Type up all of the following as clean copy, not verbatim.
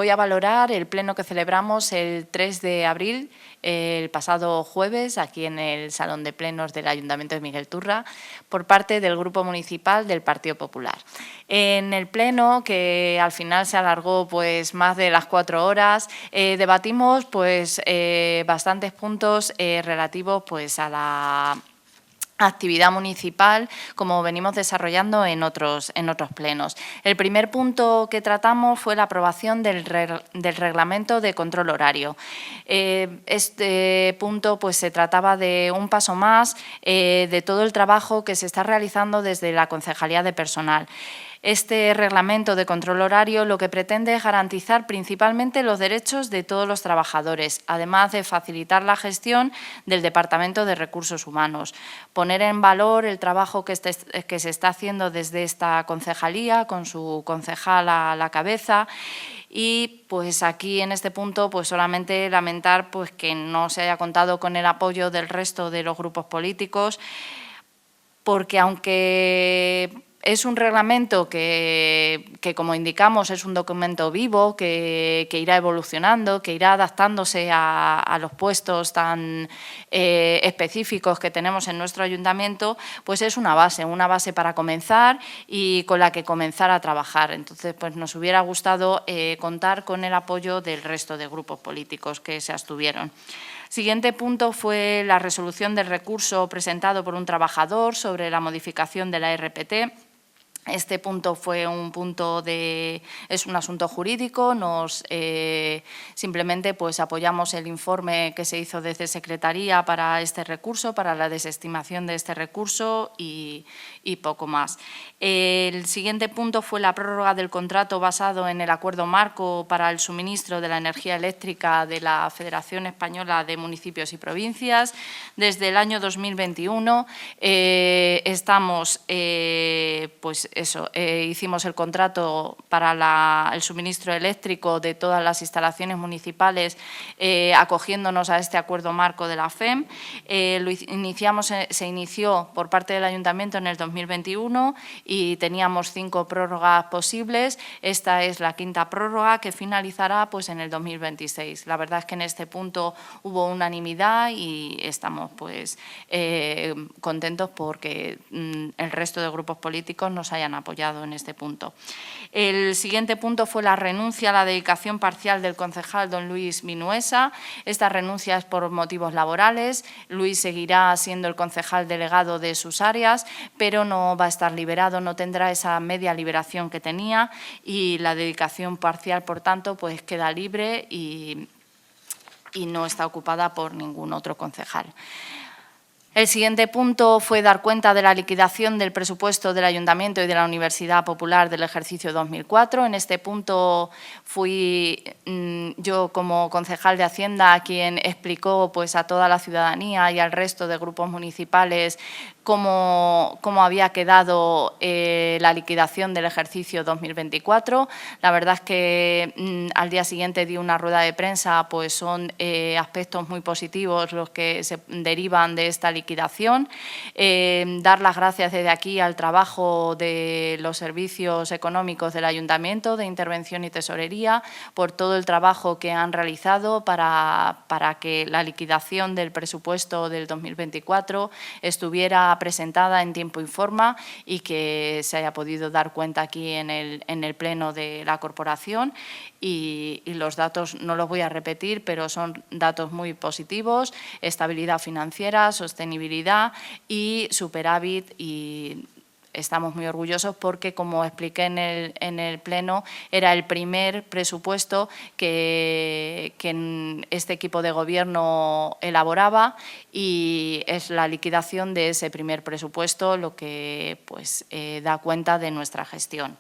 voy a valorar el pleno que celebramos el 3 de abril, el pasado jueves, aquí en el Salón de Plenos del Ayuntamiento de Miguel Turra, por parte del Grupo Municipal del Partido Popular. En el pleno, que al final se alargó pues, más de las 4 horas, debatimos pues, bastantes puntos relativos pues, a la actividad municipal, como venimos desarrollando en otros plenos. El primer punto que tratamos fue la aprobación del reglamento de control horario. Este punto pues, se trataba de un paso más de todo el trabajo que se está realizando desde la Concejalía de Personal. Este reglamento de control horario lo que pretende es garantizar principalmente los derechos de todos los trabajadores, además de facilitar la gestión del Departamento de Recursos Humanos, poner en valor el trabajo que se está haciendo desde esta concejalía, con su concejal a la cabeza. Y pues aquí en este punto pues solamente lamentar pues que no se haya contado con el apoyo del resto de los grupos políticos, porque aunque es un reglamento que, como indicamos, es un documento vivo, que irá evolucionando, que irá adaptándose a los puestos tan específicos que tenemos en nuestro ayuntamiento, pues es una base para comenzar y con la que comenzar a trabajar. Entonces, pues nos hubiera gustado contar con el apoyo del resto de grupos políticos que se abstuvieron. Siguiente punto fue la resolución del recurso presentado por un trabajador sobre la modificación de la RPT. Este punto fue es un asunto jurídico, simplemente pues, apoyamos el informe que se hizo desde Secretaría para este recurso, para la desestimación de este recurso y poco más. El siguiente punto fue la prórroga del contrato basado en el acuerdo marco para el suministro de la energía eléctrica de la Federación Española de Municipios y Provincias. Desde el año 2021 hicimos el contrato para el suministro eléctrico de todas las instalaciones municipales acogiéndonos a este acuerdo marco de la FEM. Se inició por parte del Ayuntamiento en el 2021 y teníamos 5 prórrogas posibles. Esta es la 5ª prórroga que finalizará pues, en el 2026. La verdad es que en este punto hubo unanimidad y estamos pues, contentos porque el resto de grupos políticos nos hayan apoyado en este punto. El siguiente punto fue la renuncia a la dedicación parcial del concejal don Luis Vinuesa. Esta renuncia es por motivos laborales. Luis seguirá siendo el concejal delegado de sus áreas, pero no va a estar liberado, no tendrá esa media liberación que tenía y la dedicación parcial, por tanto, pues queda libre y no está ocupada por ningún otro concejal. El siguiente punto fue dar cuenta de la liquidación del presupuesto del Ayuntamiento y de la Universidad Popular del ejercicio 2004. En este punto fui yo como concejal de Hacienda quien explicó pues, a toda la ciudadanía y al resto de grupos municipales cómo había quedado la liquidación del ejercicio 2024. La verdad es que al día siguiente di una rueda de prensa, pues son aspectos muy positivos los que se derivan de esta liquidación. Dar las gracias desde aquí al trabajo de los servicios económicos del Ayuntamiento, de Intervención y Tesorería, por todo el trabajo que han realizado para que la liquidación del presupuesto del 2024 estuviera presentada en tiempo y forma y que se haya podido dar cuenta aquí en el pleno de la corporación. Y los datos no los voy a repetir, pero son datos muy positivos: estabilidad financiera, sostenibilidad y superávit, y estamos muy orgullosos porque, como expliqué en el pleno, era el primer presupuesto que este equipo de gobierno elaboraba y es la liquidación de ese primer presupuesto lo que pues, da cuenta de nuestra gestión.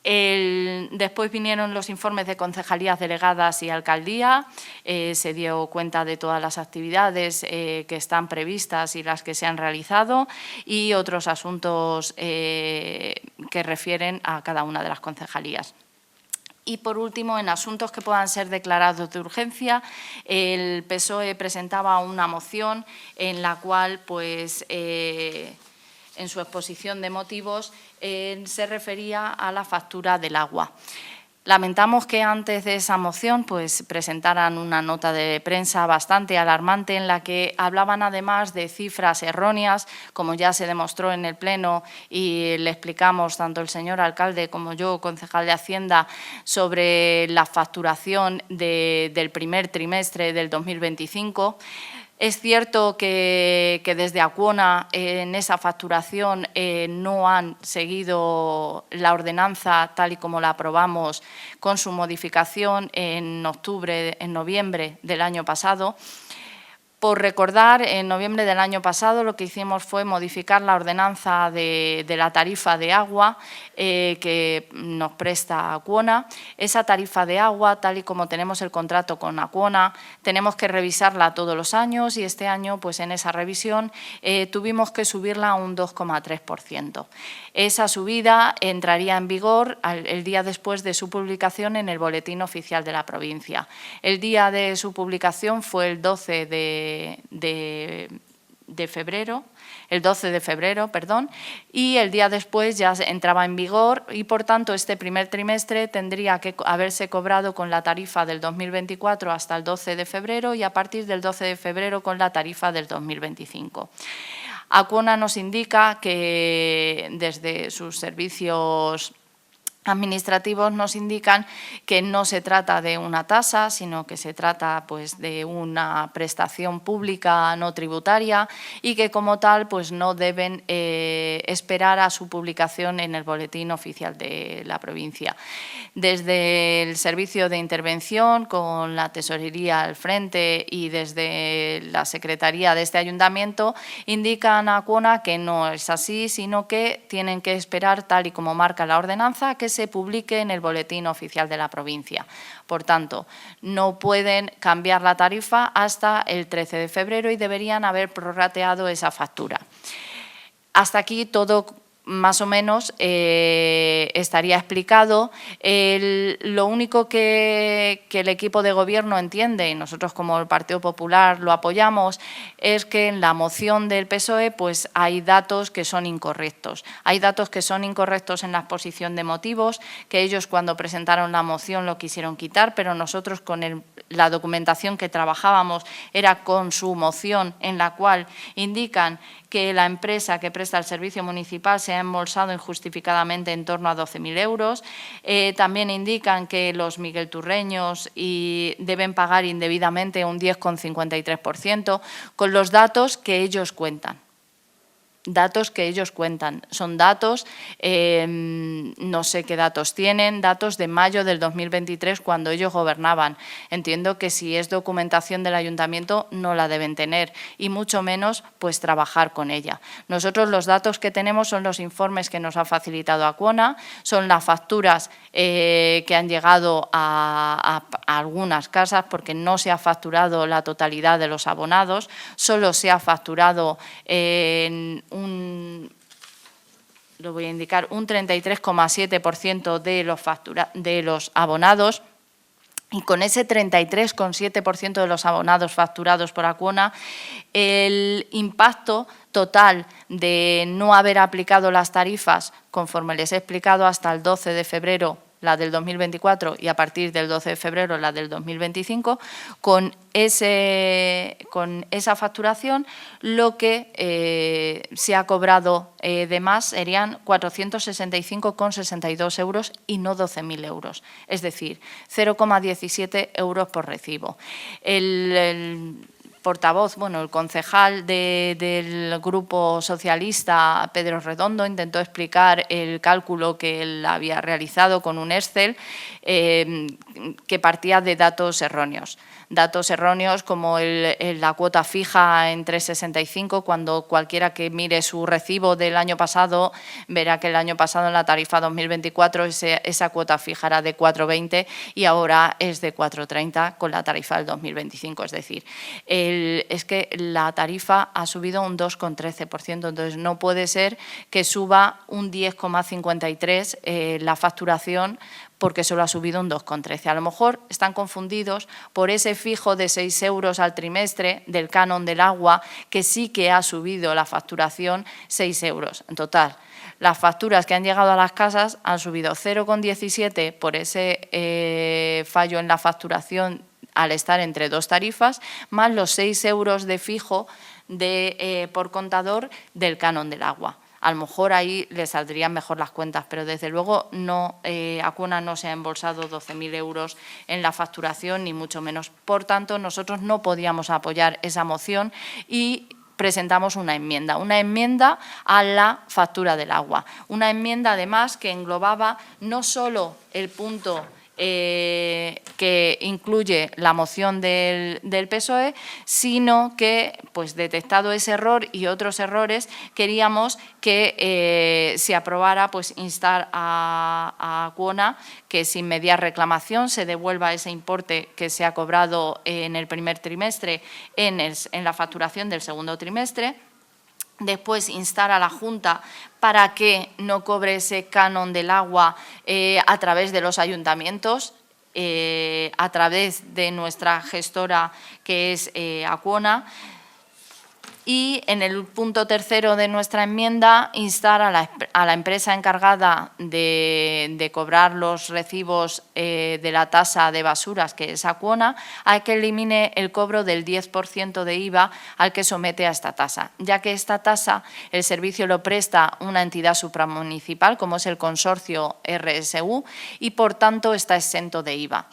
Después vinieron los informes de concejalías delegadas y alcaldía. Se dio cuenta de todas las actividades que están previstas y las que se han realizado y otros asuntos que refieren a cada una de las concejalías. Y, por último, en asuntos que puedan ser declarados de urgencia, el PSOE presentaba una moción en la cual, pues, en su exposición de motivos, se refería a la factura del agua. Lamentamos que antes de esa moción pues, presentaran una nota de prensa bastante alarmante en la que hablaban además de cifras erróneas, como ya se demostró en el Pleno y le explicamos tanto el señor alcalde como yo, concejal de Hacienda, sobre la facturación del primer trimestre del 2025. Es cierto que desde Acciona en esa facturación no han seguido la ordenanza tal y como la aprobamos con su modificación en noviembre del año pasado. Por recordar, en noviembre del año pasado lo que hicimos fue modificar la ordenanza de la tarifa de agua que nos presta Acciona. Esa tarifa de agua, tal y como tenemos el contrato con Acciona, tenemos que revisarla todos los años y este año, pues en esa revisión, tuvimos que subirla a un 2,3%. Esa subida entraría en vigor el día después de su publicación en el Boletín Oficial de la provincia. El día de su publicación fue el 12 de febrero, y el día después ya entraba en vigor y, por tanto, este primer trimestre tendría que haberse cobrado con la tarifa del 2024 hasta el 12 de febrero y a partir del 12 de febrero con la tarifa del 2025. Acciona nos indica que desde sus servicios administrativos nos indican que no se trata de una tasa, sino que se trata pues, de una prestación pública no tributaria y que como tal pues, no deben esperar a su publicación en el Boletín Oficial de la provincia. Desde el Servicio de Intervención, con la Tesorería al frente y desde la Secretaría de este Ayuntamiento, indican a Acciona que no es así, sino que tienen que esperar, tal y como marca la ordenanza, que se publique en el Boletín Oficial de la provincia. Por tanto, no pueden cambiar la tarifa hasta el 13 de febrero y deberían haber prorrateado esa factura. Hasta aquí todo más o menos estaría explicado. Lo único que el equipo de gobierno entiende, y nosotros como el Partido Popular lo apoyamos, es que en la moción del PSOE pues, hay datos que son incorrectos. Hay datos que son incorrectos en la exposición de motivos, que ellos cuando presentaron la moción lo quisieron quitar, pero nosotros con la documentación que trabajábamos era con su moción, en la cual indican que la empresa que presta el servicio municipal se ha embolsado injustificadamente en torno a 12.000 euros. También indican que los miguelturreños deben pagar indebidamente un 10,53%, con los datos que ellos cuentan. Son datos, no sé qué datos tienen, datos de mayo del 2023 cuando ellos gobernaban. Entiendo que si es documentación del ayuntamiento no la deben tener y mucho menos pues trabajar con ella. Nosotros los datos que tenemos son los informes que nos ha facilitado Acciona, son las facturas que han llegado a algunas casas porque no se ha facturado la totalidad de los abonados, solo se ha facturado lo voy a indicar, un 33,7% de los abonados. Y con ese 33,7% de los abonados facturados por Acciona, el impacto total de no haber aplicado las tarifas, conforme les he explicado, hasta el 12 de febrero, la del 2024, y a partir del 12 de febrero, la del 2025, con esa facturación, lo que se ha cobrado de más serían 465,62 euros y no 12.000 euros, es decir, 0,17 euros por recibo. El portavoz, el concejal del Grupo Socialista, Pedro Redondo, intentó explicar el cálculo que él había realizado con un Excel que partía de datos erróneos. Datos erróneos como la cuota fija en 3,65, cuando cualquiera que mire su recibo del año pasado verá que el año pasado en la tarifa 2024 esa cuota fija era de 4,20 y ahora es de 4,30 con la tarifa del 2025. Es decir, es que la tarifa ha subido un 2,13%, entonces no puede ser que suba un 10,53% la facturación porque solo ha subido un 2,13. A lo mejor están confundidos por ese fijo de 6 euros al trimestre del canon del agua, que sí que ha subido la facturación 6 euros. En total, las facturas que han llegado a las casas han subido 0,17 por ese fallo en la facturación al estar entre dos tarifas, más los 6 euros de fijo por contador del canon del agua. A lo mejor ahí le saldrían mejor las cuentas, pero desde luego Acciona no se ha embolsado 12.000 euros en la facturación, ni mucho menos. Por tanto, nosotros no podíamos apoyar esa moción y presentamos una enmienda a la factura del agua. Una enmienda, además, que englobaba no solo el punto que incluye la moción del PSOE, sino que, pues detectado ese error y otros errores, queríamos que se aprobara, pues instar a Acciona que sin mediar reclamación se devuelva ese importe que se ha cobrado en el primer trimestre en la facturación del segundo trimestre. Después, instar a la Junta para que no cobre ese canon del agua a través de los ayuntamientos, a través de nuestra gestora, que es Acciona. Y en el punto tercero de nuestra enmienda, instar a la empresa encargada de cobrar los recibos de la tasa de basuras, que es Acciona, a que elimine el cobro del 10% de IVA al que somete a esta tasa, ya que esta tasa el servicio lo presta una entidad supramunicipal, como es el consorcio RSU, y por tanto está exento de IVA.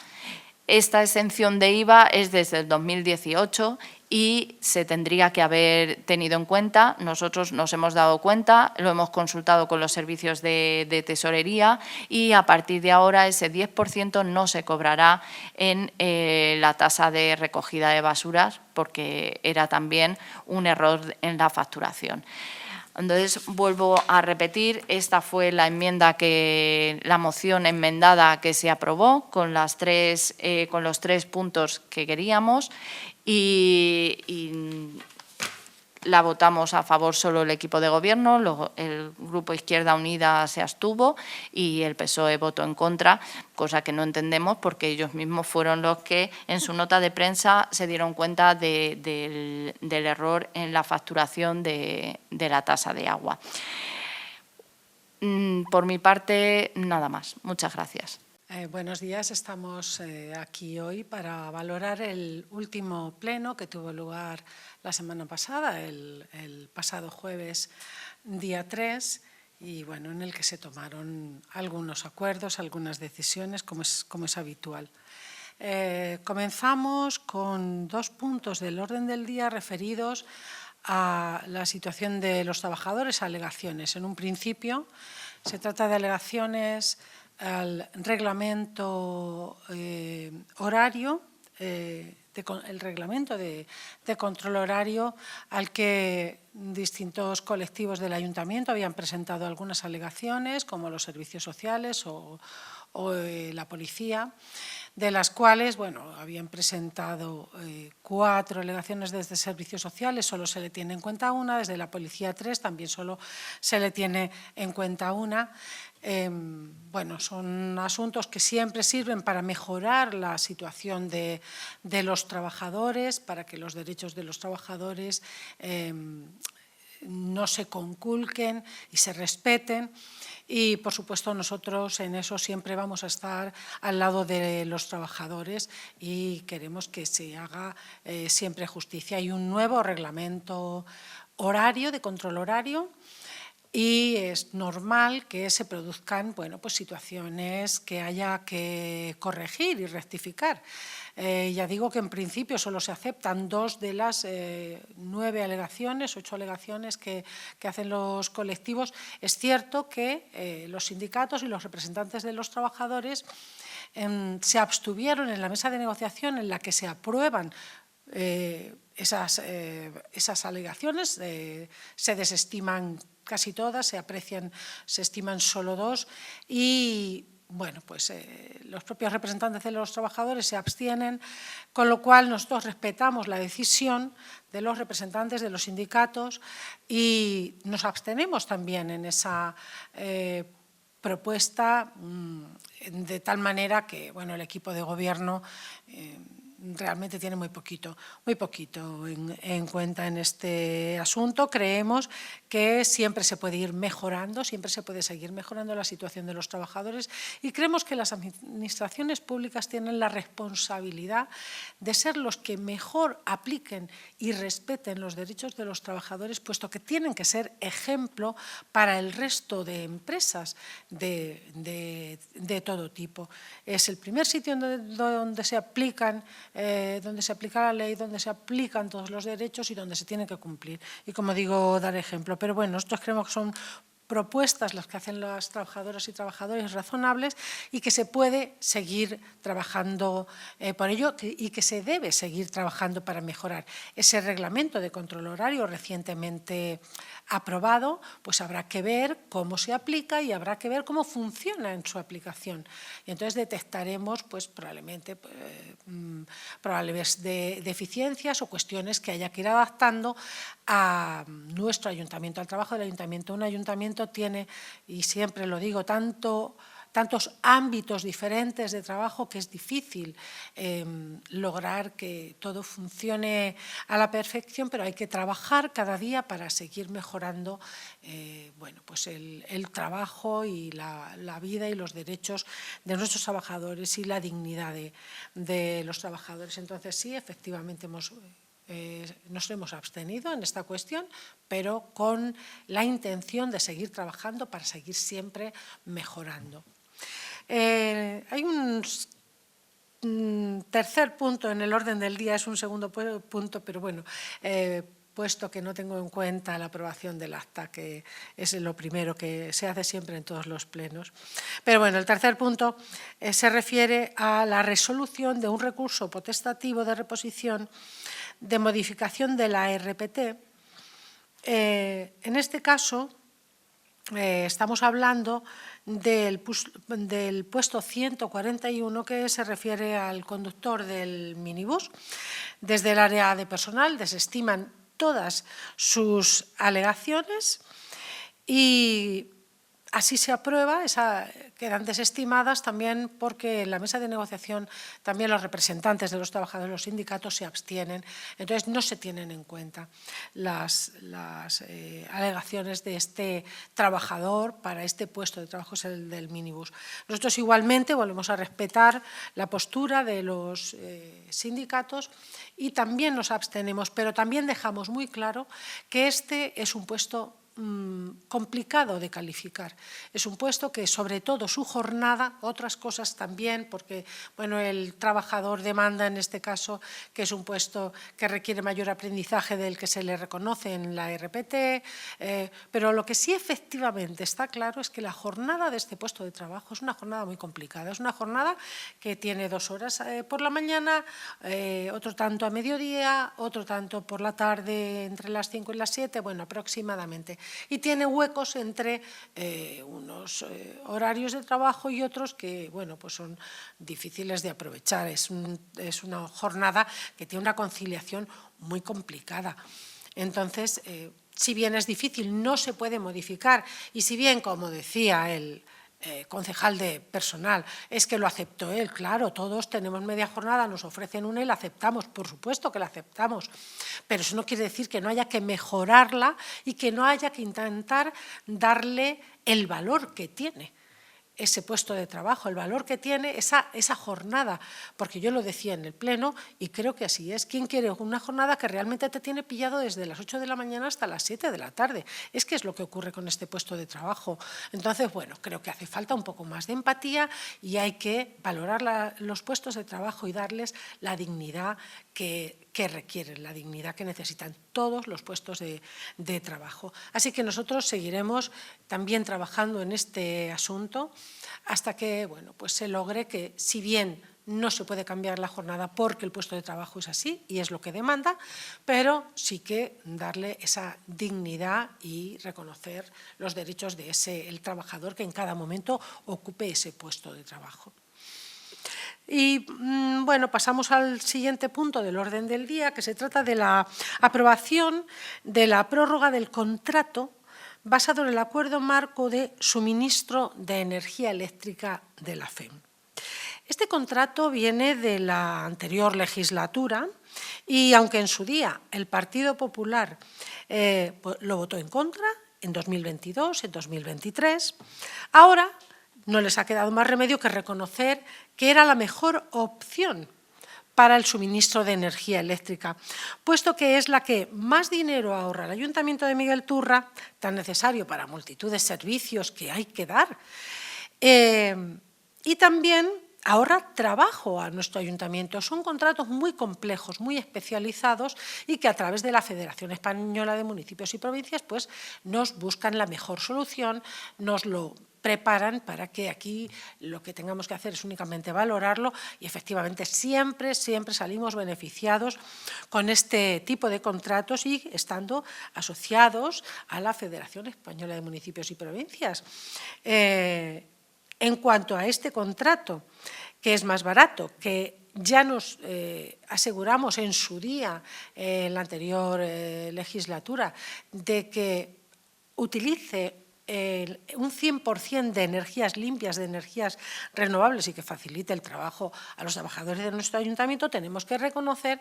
Esta exención de IVA es desde el 2018 y se tendría que haber tenido en cuenta. Nosotros nos hemos dado cuenta, lo hemos consultado con los servicios de tesorería y a partir de ahora ese 10% no se cobrará en la tasa de recogida de basuras, porque era también un error en la facturación. Entonces, vuelvo a repetir, esta fue la moción enmendada que se aprobó con los 3 puntos que queríamos y la votamos a favor solo el equipo de gobierno, el Grupo Izquierda Unida se abstuvo y el PSOE votó en contra, cosa que no entendemos porque ellos mismos fueron los que en su nota de prensa se dieron cuenta del error en la facturación de la tasa de agua. Por mi parte, nada más. Muchas gracias. Buenos días, estamos aquí hoy para valorar el último pleno que tuvo lugar la semana pasada, el pasado jueves, día 3, y bueno, en el que se tomaron algunos acuerdos, algunas decisiones, como es habitual. Comenzamos con 2 puntos del orden del día referidos a la situación de los trabajadores, alegaciones. En un principio, se trata de alegaciones al reglamento horario, el reglamento de control horario al que distintos colectivos del ayuntamiento habían presentado algunas alegaciones, como los servicios sociales o la policía, de las cuales, bueno, habían presentado 4 alegaciones desde servicios sociales, solo se le tiene en cuenta una, desde la policía 3, también solo se le tiene en cuenta una. Bueno, son asuntos que siempre sirven para mejorar la situación de los trabajadores, para que los derechos de los trabajadores no se conculquen y se respeten. Y, por supuesto, nosotros en eso siempre vamos a estar al lado de los trabajadores y queremos que se haga siempre justicia. Hay un nuevo reglamento horario, de control horario, y es normal que se produzcan, bueno, pues situaciones que haya que corregir y rectificar. Ya digo que en principio solo se aceptan 2 de las 9 alegaciones, 8 alegaciones que hacen los colectivos. Es cierto que los sindicatos y los representantes de los trabajadores se abstuvieron en la mesa de negociación en la que se aprueban esas alegaciones, se desestiman casi todas, se aprecian, se estiman solo 2 y, bueno, pues los propios representantes de los trabajadores se abstienen, con lo cual nosotros respetamos la decisión de los representantes de los sindicatos y nos abstenemos también en esa propuesta de tal manera que, bueno, el equipo de gobierno realmente tiene muy poquito en cuenta en este asunto. Creemos que siempre se puede ir mejorando, siempre se puede seguir mejorando la situación de los trabajadores y creemos que las administraciones públicas tienen la responsabilidad de ser los que mejor apliquen y respeten los derechos de los trabajadores, puesto que tienen que ser ejemplo para el resto de empresas de todo tipo. Es el primer sitio donde se aplica la ley, donde se aplican todos los derechos y donde se tienen que cumplir. Y como digo, dar ejemplo. Pero bueno, nosotros creemos que son propuestas las que hacen las trabajadoras y trabajadores razonables y que se puede seguir trabajando por ello y que se debe seguir trabajando para mejorar. Ese reglamento de control horario recientemente aprobado, pues habrá que ver cómo se aplica y habrá que ver cómo funciona en su aplicación. Y entonces detectaremos pues probablemente probables deficiencias o cuestiones que haya que ir adaptando a nuestro ayuntamiento, al trabajo del ayuntamiento. Un ayuntamiento tiene, y siempre lo digo, tantos ámbitos diferentes de trabajo que es difícil lograr que todo funcione a la perfección, pero hay que trabajar cada día para seguir mejorando bueno, pues el trabajo y la vida y los derechos de nuestros trabajadores y la dignidad de los trabajadores. Entonces, sí, efectivamente nos hemos abstenido en esta cuestión, pero con la intención de seguir trabajando para seguir siempre mejorando. Hay un tercer punto en el orden del día, es un segundo punto, pero bueno, puesto que no tengo en cuenta la aprobación del acta, que es lo primero que se hace siempre en todos los plenos. Pero bueno, el tercer punto se refiere a la resolución de un recurso potestativo de reposición de modificación de la RPT. En este caso, estamos hablando del puesto 141, que se refiere al conductor del minibús. Desde el área de personal desestiman todas sus alegaciones y así se aprueba, quedan desestimadas también porque en la mesa de negociación también los representantes de los trabajadores, los sindicatos, se abstienen. Entonces, no se tienen en cuenta las alegaciones de este trabajador para este puesto de trabajo, es el del minibús. Nosotros igualmente volvemos a respetar la postura de los sindicatos y también nos abstenemos, pero también dejamos muy claro que este es un puesto complicado de calificar. Es un puesto que, sobre todo, su jornada, otras cosas también, porque bueno, el trabajador demanda en este caso que es un puesto que requiere mayor aprendizaje del que se le reconoce en la RPT, pero lo que sí efectivamente está claro es que la jornada de este puesto de trabajo es una jornada muy complicada. Es una jornada que tiene 2 horas por la mañana, otro tanto a mediodía, otro tanto por la tarde entre las 5 y las 7, bueno, aproximadamente. Y tiene huecos entre unos horarios de trabajo y otros que, bueno, pues son difíciles de aprovechar. Es una jornada que tiene una conciliación muy complicada. Entonces, si bien es difícil, no se puede modificar. Y si bien, como decía el concejal de personal, es que lo aceptó él, claro, todos tenemos media jornada, nos ofrecen una y la aceptamos, por supuesto que la aceptamos, pero eso no quiere decir que no haya que mejorarla y que no haya que intentar darle el valor que tiene ese puesto de trabajo, el valor que tiene esa jornada, porque yo lo decía en el pleno y creo que así es. ¿Quién quiere una jornada que realmente te tiene pillado desde las 8 de la mañana hasta las 7 de la tarde? Es que es lo que ocurre con este puesto de trabajo. Entonces, bueno, creo que hace falta un poco más de empatía y hay que valorar los puestos de trabajo y darles la dignidad que requieren, la dignidad que necesitan todos los puestos de trabajo. Así que nosotros seguiremos también trabajando en este asunto hasta que, bueno, pues se logre que, si bien no se puede cambiar la jornada porque el puesto de trabajo es así y es lo que demanda, pero sí que darle esa dignidad y reconocer los derechos de el trabajador que en cada momento ocupe ese puesto de trabajo. Y bueno, pasamos al siguiente punto del orden del día, que se trata de la aprobación de la prórroga del contrato basado en el Acuerdo Marco de Suministro de Energía Eléctrica de la FEM. Este contrato viene de la anterior legislatura y, aunque en su día el Partido Popular lo votó en contra, en 2022, en 2023, ahora no les ha quedado más remedio que reconocer que era la mejor opción para el suministro de energía eléctrica, puesto que es la que más dinero ahorra el Ayuntamiento de Miguel Turra, tan necesario para multitud de servicios que hay que dar, y también ahorra trabajo a nuestro ayuntamiento. Son contratos muy complejos, muy especializados y que a través de la Federación Española de Municipios y Provincias pues, nos buscan la mejor solución, nos lo preparan para que aquí lo que tengamos que hacer es únicamente valorarlo y efectivamente siempre salimos beneficiados con este tipo de contratos y estando asociados a la Federación Española de Municipios y Provincias. En cuanto a este contrato, que es más barato, que ya nos aseguramos en su día, en la anterior legislatura, de que utilice un 100% de energías limpias, de energías renovables y que facilite el trabajo a los trabajadores de nuestro ayuntamiento, tenemos que reconocer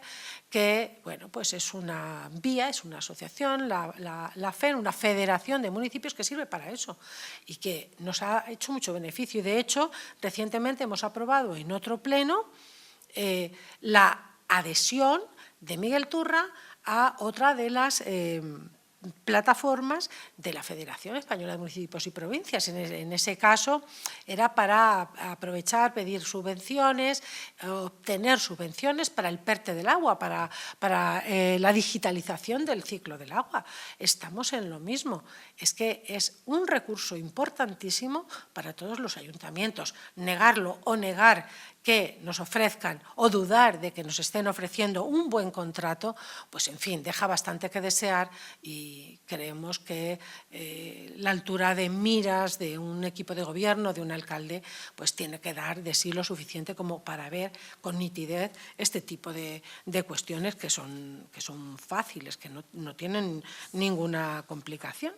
que bueno, pues es una vía, es una asociación, la FEM, una federación de municipios que sirve para eso y que nos ha hecho mucho beneficio. Y de hecho, recientemente hemos aprobado en otro pleno la adhesión de Miguel Turra a otra de las plataformas de la Federación Española de Municipios y Provincias. En ese caso era para aprovechar, pedir subvenciones, obtener subvenciones para el PERTE del agua, para la digitalización del ciclo del agua. Estamos en lo mismo. Es que es un recurso importantísimo para todos los ayuntamientos. Negarlo o negar que nos ofrezcan o dudar de que nos estén ofreciendo un buen contrato, pues en fin, deja bastante que desear y creemos que la altura de miras de un equipo de gobierno, de un alcalde, pues tiene que dar de sí lo suficiente como para ver con nitidez este tipo de cuestiones que son fáciles, que no tienen ninguna complicación.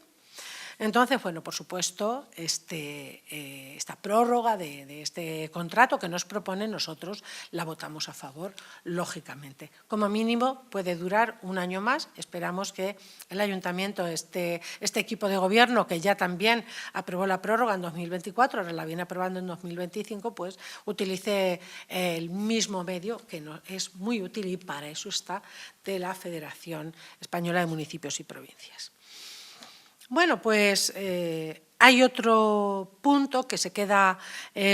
Entonces, bueno, por supuesto, esta prórroga de este contrato que nos propone, nosotros la votamos a favor, lógicamente. Como mínimo puede durar un año más. Esperamos que el ayuntamiento, este equipo de gobierno, que ya también aprobó la prórroga en 2024, ahora la viene aprobando en 2025, pues utilice el mismo medio, que es muy útil y para eso está, de la Federación Española de Municipios y Provincias. Bueno, pues hay otro punto que se queda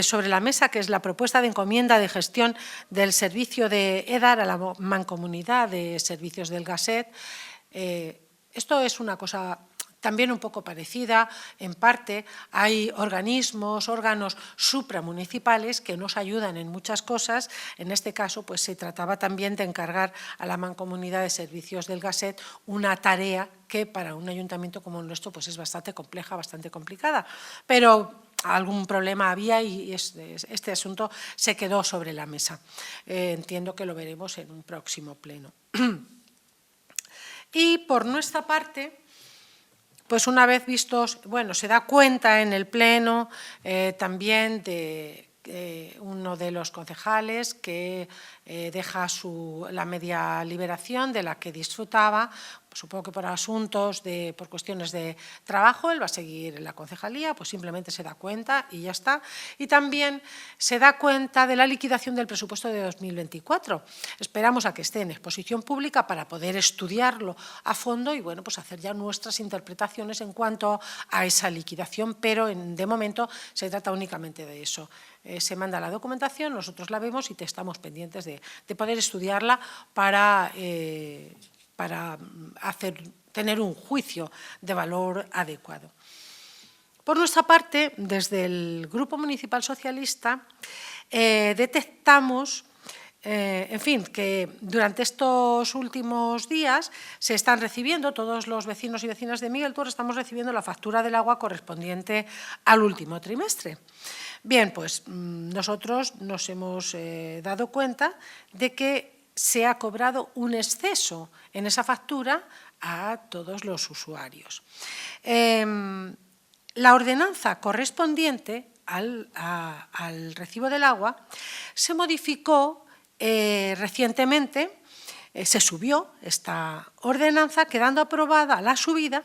sobre la mesa, que es la propuesta de encomienda de gestión del servicio de EDAR a la Mancomunidad de Servicios del GASET. Esto es una cosa también un poco parecida, en parte hay órganos supramunicipales que nos ayudan en muchas cosas. En este caso, pues se trataba también de encargar a la Mancomunidad de Servicios del GASET una tarea que para un ayuntamiento como el nuestro pues es bastante compleja, bastante complicada. Pero algún problema había y este asunto se quedó sobre la mesa. Entiendo que lo veremos en un próximo pleno. Y por nuestra parte, pues una vez vistos, bueno, se da cuenta en el pleno también de uno de los concejales que deja la media liberación de la que disfrutaba, supongo que por asuntos, por cuestiones de trabajo, él va a seguir en la concejalía, pues simplemente se da cuenta y ya está. Y también se da cuenta de la liquidación del presupuesto de 2024. Esperamos a que esté en exposición pública para poder estudiarlo a fondo y, bueno, pues hacer ya nuestras interpretaciones en cuanto a esa liquidación, pero de momento se trata únicamente de eso. Se manda la documentación, nosotros la vemos y estamos pendientes de poder estudiarla para tener un juicio de valor adecuado. Por nuestra parte, desde el Grupo Municipal Socialista, detectamos, en fin, que durante estos últimos días se están recibiendo, todos los vecinos y vecinas de Miguel Turra estamos recibiendo la factura del agua correspondiente al último trimestre. Bien, pues nosotros nos hemos dado cuenta de que se ha cobrado un exceso en esa factura a todos los usuarios. La ordenanza correspondiente al recibo del agua se modificó recientemente, se subió esta ordenanza, quedando aprobada la subida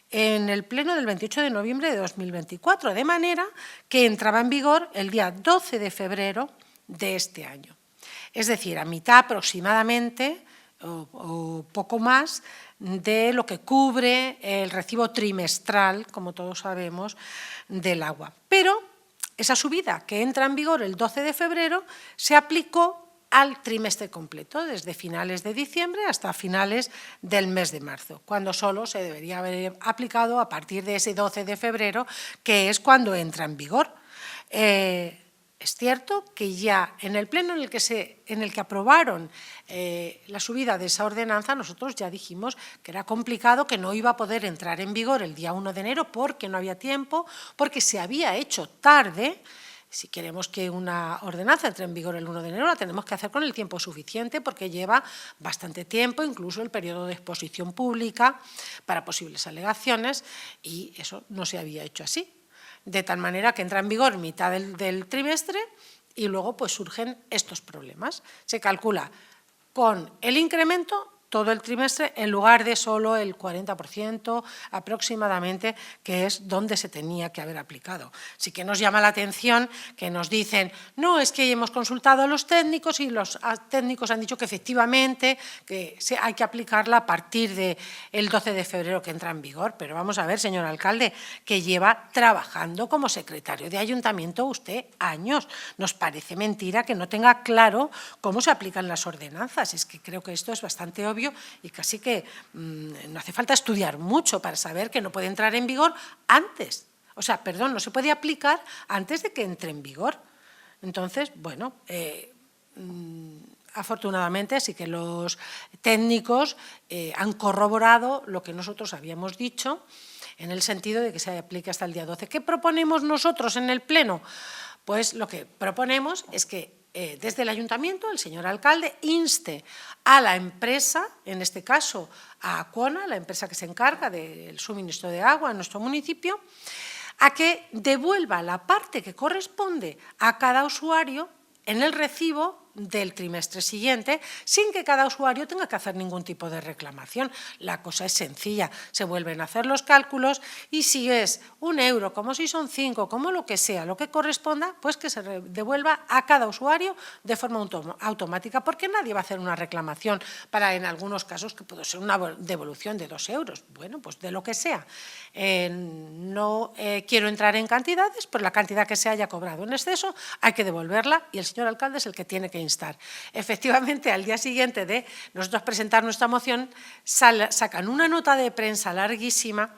en el pleno del 28 de noviembre de 2024, de manera que entraba en vigor el día 12 de febrero de este año. Es decir, a mitad aproximadamente o poco más de lo que cubre el recibo trimestral, como todos sabemos, del agua. Pero esa subida, que entra en vigor el 12 de febrero, se aplicó al trimestre completo, desde finales de diciembre hasta finales del mes de marzo, cuando solo se debería haber aplicado a partir de ese 12 de febrero, que es cuando entra en vigor. Es cierto que ya en el pleno en el que aprobaron la subida de esa ordenanza, nosotros ya dijimos que era complicado, que no iba a poder entrar en vigor el día 1 de enero porque no había tiempo, porque se había hecho tarde. Si queremos que una ordenanza entre en vigor el 1 de enero, la tenemos que hacer con el tiempo suficiente porque lleva bastante tiempo, incluso el periodo de exposición pública para posibles alegaciones, y eso no se había hecho así. De tal manera que entra en vigor en mitad del trimestre y luego pues surgen estos problemas. Se calcula con el incremento todo el trimestre en lugar de solo el 40% aproximadamente, que es donde se tenía que haber aplicado. Sí que nos llama la atención que nos dicen, no, es que hemos consultado a los técnicos y los técnicos han dicho que efectivamente que hay que aplicarla a partir del 12 de febrero que entra en vigor. Pero vamos a ver, señor alcalde, que lleva trabajando como secretario de ayuntamiento usted años. Nos parece mentira que no tenga claro cómo se aplican las ordenanzas. Es que creo que esto es bastante obvio y casi que no hace falta estudiar mucho para saber que no puede entrar en vigor antes. O sea, perdón, no se puede aplicar antes de que entre en vigor. Entonces, bueno, afortunadamente sí que los técnicos han corroborado lo que nosotros habíamos dicho en el sentido de que se aplique hasta el día 12. ¿Qué proponemos nosotros en el Pleno? Pues lo que proponemos es que desde el ayuntamiento, el señor alcalde inste a la empresa, en este caso a Acona, la empresa que se encarga del suministro de agua en nuestro municipio, a que devuelva la parte que corresponde a cada usuario en el recibo del trimestre siguiente, sin que cada usuario tenga que hacer ningún tipo de reclamación. La cosa es sencilla, se vuelven a hacer los cálculos y si es 1 euro, como si son 5, como lo que sea, lo que corresponda, pues que se devuelva a cada usuario de forma automática, porque nadie va a hacer una reclamación para, en algunos casos, que puede ser una devolución de 2 euros, bueno, pues de lo que sea. No quiero entrar en cantidades, pero la cantidad que se haya cobrado en exceso hay que devolverla y el señor alcalde es el que tiene que instar. Efectivamente, al día siguiente de nosotros presentar nuestra moción, sacan una nota de prensa larguísima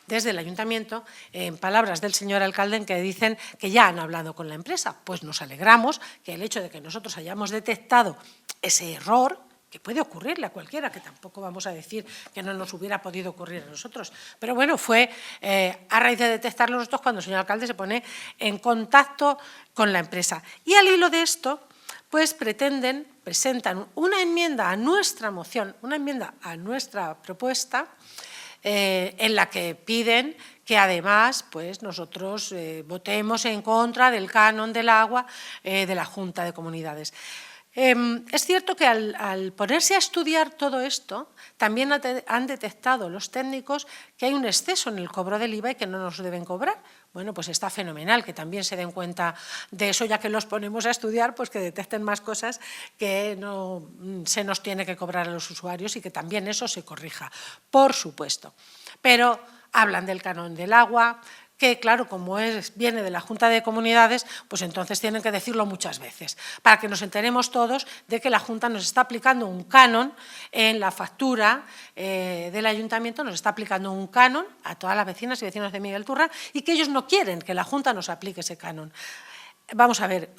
desde el ayuntamiento, en palabras del señor alcalde, en que dicen que ya han hablado con la empresa. Pues nos alegramos que el hecho de que nosotros hayamos detectado ese error, que puede ocurrirle a cualquiera, que tampoco vamos a decir que no nos hubiera podido ocurrir a nosotros. Pero bueno, fue a raíz de detectarlo nosotros cuando el señor alcalde se pone en contacto con la empresa. Y al hilo de esto, pues presentan una enmienda a nuestra moción, una enmienda a nuestra propuesta, en la que piden que además pues nosotros votemos en contra del canon del agua de la Junta de Comunidades. Es cierto que al ponerse a estudiar todo esto, también han detectado los técnicos que hay un exceso en el cobro del IVA y que no nos deben cobrar. Bueno, pues está fenomenal que también se den cuenta de eso, ya que los ponemos a estudiar, pues que detecten más cosas que no se nos tiene que cobrar a los usuarios y que también eso se corrija, por supuesto. Pero hablan del canon del agua, que claro, como viene de la Junta de Comunidades, pues entonces tienen que decirlo muchas veces, para que nos enteremos todos de que la Junta nos está aplicando un canon en la factura del Ayuntamiento, nos está aplicando un canon a todas las vecinas y vecinos de Miguel Turra y que ellos no quieren que la Junta nos aplique ese canon. Vamos a ver,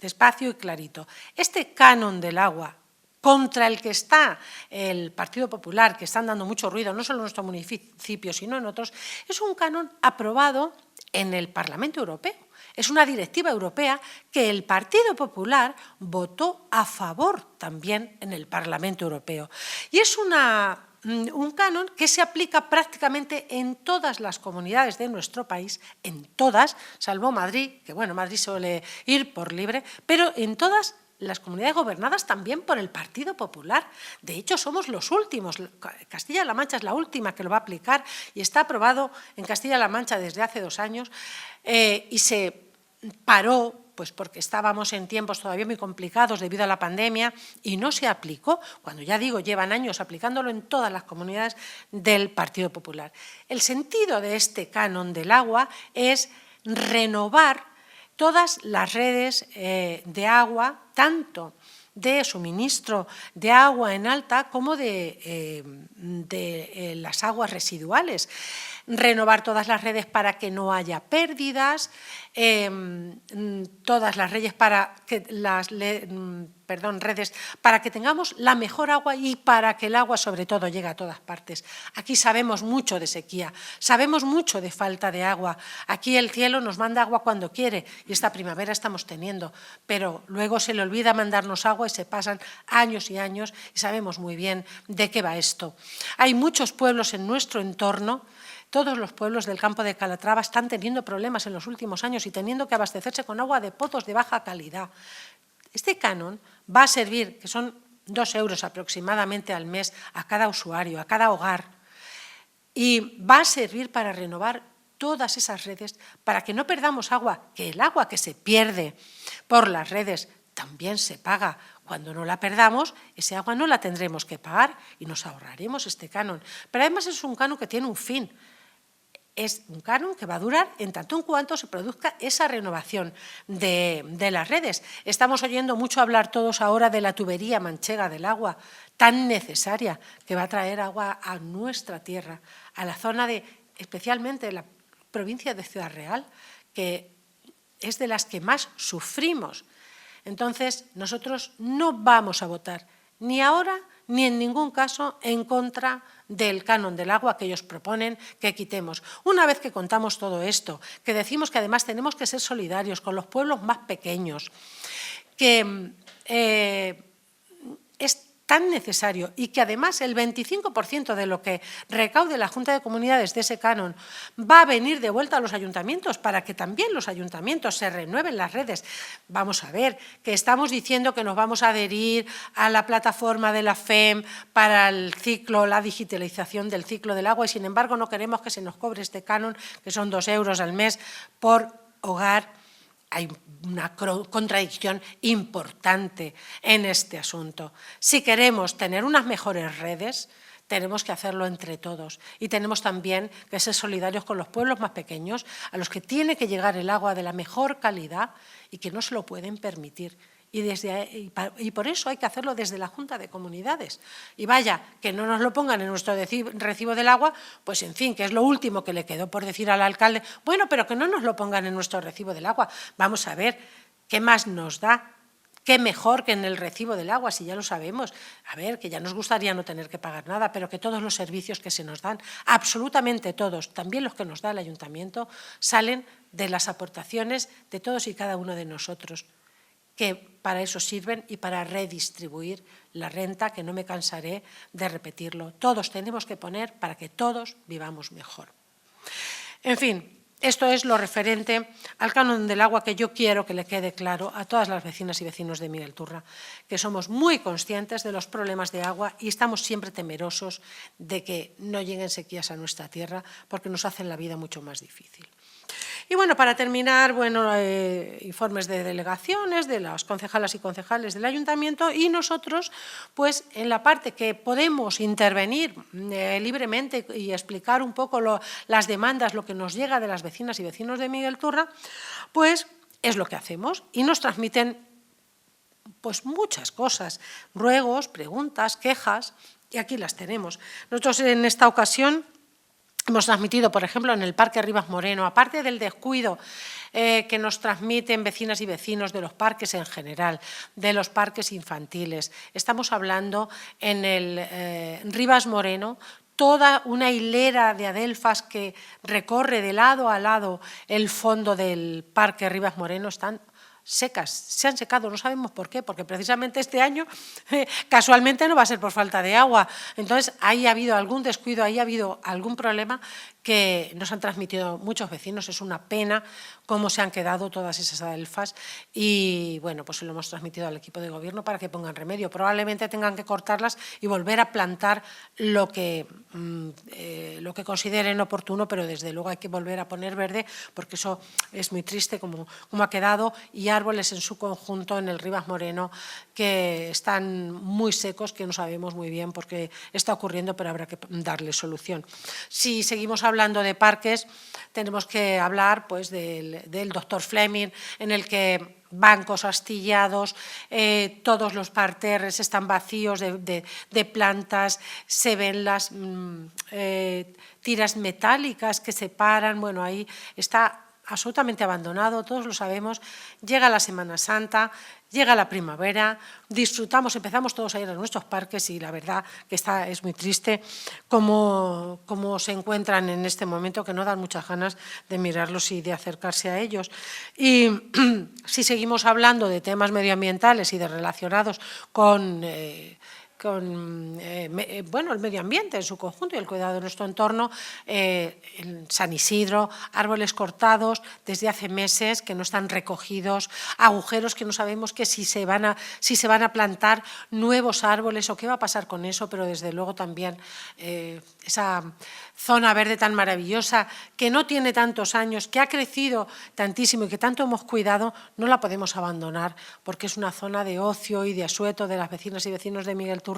despacio y clarito. Este canon del agua contra el que está el Partido Popular, que están dando mucho ruido, no solo en nuestro municipio, sino en otros, es un canon aprobado en el Parlamento Europeo. Es una directiva europea que el Partido Popular votó a favor también en el Parlamento Europeo. Y es un canon que se aplica prácticamente en todas las comunidades de nuestro país, en todas, salvo Madrid, que bueno, Madrid suele ir por libre, pero en todas las comunidades gobernadas también por el Partido Popular. De hecho, somos los últimos. Castilla-La Mancha es la última que lo va a aplicar y está aprobado en Castilla-La Mancha desde hace 2 años y se paró pues porque estábamos en tiempos todavía muy complicados debido a la pandemia y no se aplicó, cuando ya digo, llevan años aplicándolo en todas las comunidades del Partido Popular. El sentido de este canon del agua es renovar todas las redes de agua, tanto de suministro de agua en alta como de las aguas residuales. Renovar todas las redes para que no haya pérdidas, todas las redes para que tengamos la mejor agua y para que el agua sobre todo llegue a todas partes. Aquí sabemos mucho de sequía, sabemos mucho de falta de agua. Aquí el cielo nos manda agua cuando quiere y esta primavera estamos teniendo, pero luego se le olvida mandarnos agua y se pasan años y años y sabemos muy bien de qué va esto. Hay muchos pueblos en nuestro entorno. Todos los pueblos del campo de Calatrava están teniendo problemas en los últimos años y teniendo que abastecerse con agua de pozos de baja calidad. Este canon va a servir, que son 2 euros aproximadamente al mes a cada usuario, a cada hogar, y va a servir para renovar todas esas redes, para que no perdamos agua, que el agua que se pierde por las redes también se paga. Cuando no la perdamos, ese agua no la tendremos que pagar y nos ahorraremos este canon. Pero además es un canon que tiene un fin. Es un canon que va a durar en tanto en cuanto se produzca esa renovación de las redes. Estamos oyendo mucho hablar todos ahora de la tubería manchega del agua, tan necesaria, que va a traer agua a nuestra tierra, a la zona especialmente de la provincia de Ciudad Real, que es de las que más sufrimos. Entonces, nosotros no vamos a votar ni ahora ni en ningún caso en contra del canon del agua que ellos proponen que quitemos. Una vez que contamos todo esto, que decimos que además tenemos que ser solidarios con los pueblos más pequeños, que es tan necesario y que además el 25% de lo que recaude la Junta de Comunidades de ese canon va a venir de vuelta a los ayuntamientos para que también los ayuntamientos se renueven las redes. Vamos a ver, que estamos diciendo que nos vamos a adherir a la plataforma de la FEM para el ciclo, la digitalización del ciclo del agua y sin embargo no queremos que se nos cobre este canon, que son 2 euros al mes por hogar. Hay una contradicción importante en este asunto. Si queremos tener unas mejores redes, tenemos que hacerlo entre todos y tenemos también que ser solidarios con los pueblos más pequeños, a los que tiene que llegar el agua de la mejor calidad y que no se lo pueden permitir. Y por eso hay que hacerlo desde la Junta de Comunidades. Y vaya, que no nos lo pongan en nuestro recibo del agua, pues en fin, que es lo último que le quedó por decir al alcalde, bueno, pero que no nos lo pongan en nuestro recibo del agua. Vamos a ver, ¿qué más nos da? ¿Qué mejor que en el recibo del agua, si ya lo sabemos? A ver, que ya nos gustaría no tener que pagar nada, pero que todos los servicios que se nos dan, absolutamente todos, también los que nos da el ayuntamiento, salen de las aportaciones de todos y cada uno de nosotros, que para eso sirven y para redistribuir la renta, que no me cansaré de repetirlo. Todos tenemos que poner para que todos vivamos mejor. En fin, esto es lo referente al canon del agua que yo quiero que le quede claro a todas las vecinas y vecinos de Miguel Turra, que somos muy conscientes de los problemas de agua y estamos siempre temerosos de que no lleguen sequías a nuestra tierra porque nos hacen la vida mucho más difícil. Y bueno, para terminar, informes de delegaciones de las concejalas y concejales del ayuntamiento y nosotros, pues en la parte que podemos intervenir libremente y explicar un poco las demandas, lo que nos llega de las vecinas y vecinos de Miguel Turra, pues es lo que hacemos y nos transmiten pues muchas cosas, ruegos, preguntas, quejas y aquí las tenemos. Nosotros en esta ocasión Hemos transmitido, por ejemplo, en el Parque Rivas Moreno, aparte del descuido que nos transmiten vecinas y vecinos de los parques en general, de los parques infantiles, estamos hablando en el Rivas Moreno, toda una hilera de adelfas que recorre de lado a lado el fondo del Parque Rivas Moreno están secas, se han secado, no sabemos por qué, porque precisamente este año casualmente no va a ser por falta de agua. Entonces, ahí ha habido algún descuido, ahí ha habido algún problema que nos han transmitido muchos vecinos. Es una pena cómo se han quedado todas esas adelfas y, bueno, pues se lo hemos transmitido al equipo de gobierno para que pongan remedio. Probablemente tengan que cortarlas y volver a plantar lo que consideren oportuno, pero desde luego hay que volver a poner verde porque eso es muy triste como ha quedado, y árboles en su conjunto en el Rivas Moreno que están muy secos, que no sabemos muy bien por qué está ocurriendo, pero habrá que darle solución. Si seguimos hablando de parques, tenemos que hablar pues, del Dr. Fleming, en el que bancos astillados, todos los parterres están vacíos de plantas, se ven las tiras metálicas que separan, bueno, ahí está absolutamente abandonado, todos lo sabemos. Llega la Semana Santa, llega la primavera, disfrutamos, empezamos todos a ir a nuestros parques y la verdad que es muy triste cómo se encuentran en este momento, que no dan muchas ganas de mirarlos y de acercarse a ellos. Y si seguimos hablando de temas medioambientales y de relacionados con el medio ambiente en su conjunto y el cuidado de nuestro entorno, en San Isidro, árboles cortados desde hace meses que no están recogidos, agujeros que no sabemos que si se van a plantar nuevos árboles o qué va a pasar con eso, pero desde luego también esa zona verde tan maravillosa que no tiene tantos años, que ha crecido tantísimo y que tanto hemos cuidado, no la podemos abandonar porque es una zona de ocio y de asueto de las vecinas y vecinos de Miguel Turra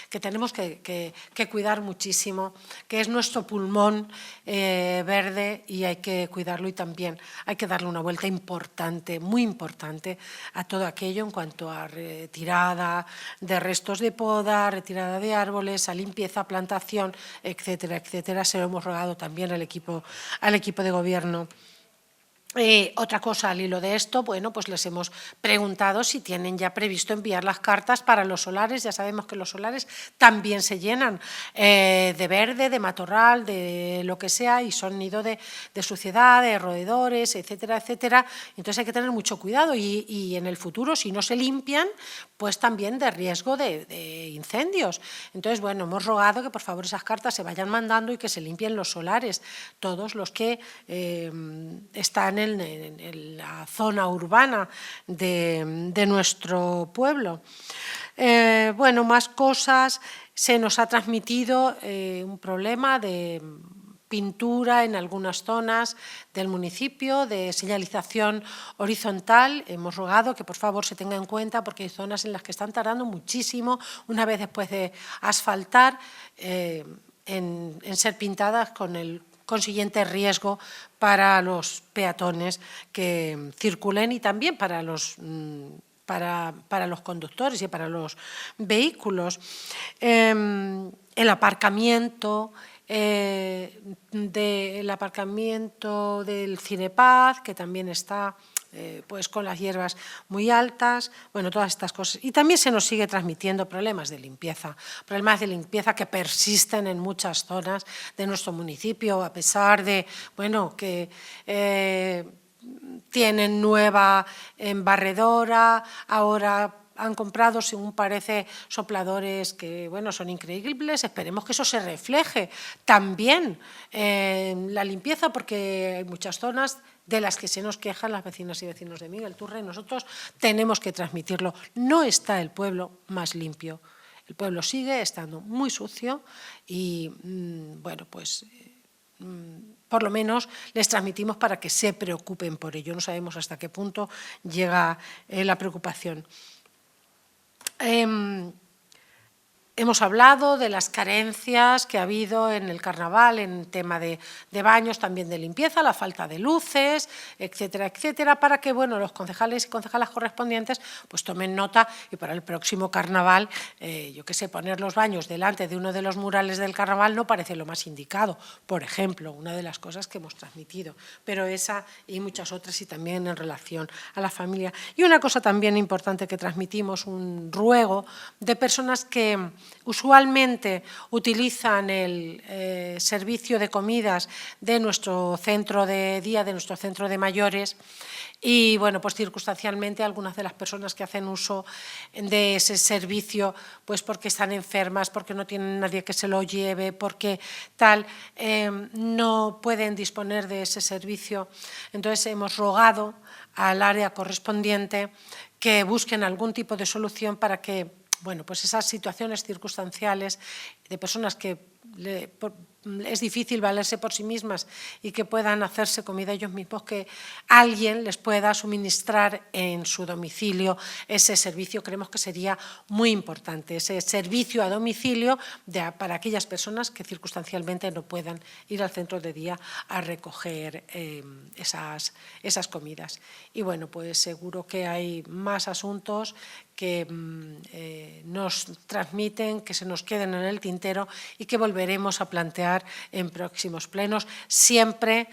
que tenemos que cuidar muchísimo, que es nuestro pulmón verde y hay que cuidarlo, y también hay que darle una vuelta importante, muy importante, a todo aquello en cuanto a retirada de restos de poda, retirada de árboles, a limpieza, plantación, etcétera, etcétera. Se lo hemos rogado también al equipo de gobierno. Otra cosa al hilo de esto, bueno, pues les hemos preguntado si tienen ya previsto enviar las cartas para los solares. Ya sabemos que los solares también se llenan de verde, de matorral, de lo que sea, y son nido de suciedad, de roedores, etcétera, etcétera. Entonces hay que tener mucho cuidado y en el futuro, si no se limpian, pues también de riesgo de incendios. Entonces, bueno, hemos rogado que por favor esas cartas se vayan mandando y que se limpien los solares, todos los que están en la zona urbana de nuestro pueblo. Bueno, más cosas. Se nos ha transmitido un problema de pintura en algunas zonas del municipio, de señalización horizontal. Hemos rogado que por favor se tenga en cuenta porque hay zonas en las que están tardando muchísimo, una vez después de asfaltar, en ser pintadas, con el consiguiente riesgo para los peatones que circulen y también para los conductores y para los vehículos. El aparcamiento del Cinepaz, que también está pues con las hierbas muy altas, bueno, todas estas cosas. Y también se nos sigue transmitiendo problemas de limpieza que persisten en muchas zonas de nuestro municipio, a pesar de, bueno, que tienen nueva barredora, ahora han comprado, según parece, sopladores que, bueno, son increíbles. Esperemos que eso se refleje también en la limpieza, porque hay muchas zonas de las que se nos quejan las vecinas y vecinos de Miguel Turra y nosotros tenemos que transmitirlo. No está el pueblo más limpio, el pueblo sigue estando muy sucio y, bueno, pues por lo menos les transmitimos para que se preocupen por ello. No sabemos hasta qué punto llega la preocupación. Hemos hablado de las carencias que ha habido en el carnaval en tema de baños, también de limpieza, la falta de luces, etcétera, etcétera, para que los concejales y concejalas correspondientes pues tomen nota y para el próximo carnaval, yo qué sé, poner los baños delante de uno de los murales del carnaval no parece lo más indicado, por ejemplo, una de las cosas que hemos transmitido, pero esa y muchas otras y también en relación a la familia. Y una cosa también importante que transmitimos, un ruego de personas que usualmente utilizan el servicio de comidas de nuestro centro de día, de nuestro centro de mayores, y pues circunstancialmente algunas de las personas que hacen uso de ese servicio, pues porque están enfermas, porque no tienen nadie que se lo lleve, porque no pueden disponer de ese servicio. Entonces hemos rogado al área correspondiente que busquen algún tipo de solución para que pues esas situaciones circunstanciales de personas que es difícil valerse por sí mismas y que puedan hacerse comida ellos mismos, que alguien les pueda suministrar en su domicilio ese servicio. Creemos que sería muy importante, ese servicio a domicilio para aquellas personas que circunstancialmente no puedan ir al centro de día a recoger esas comidas. Y pues seguro que hay más asuntos que nos transmiten, que se nos queden en el tintero y que volveremos a plantear en próximos plenos, siempre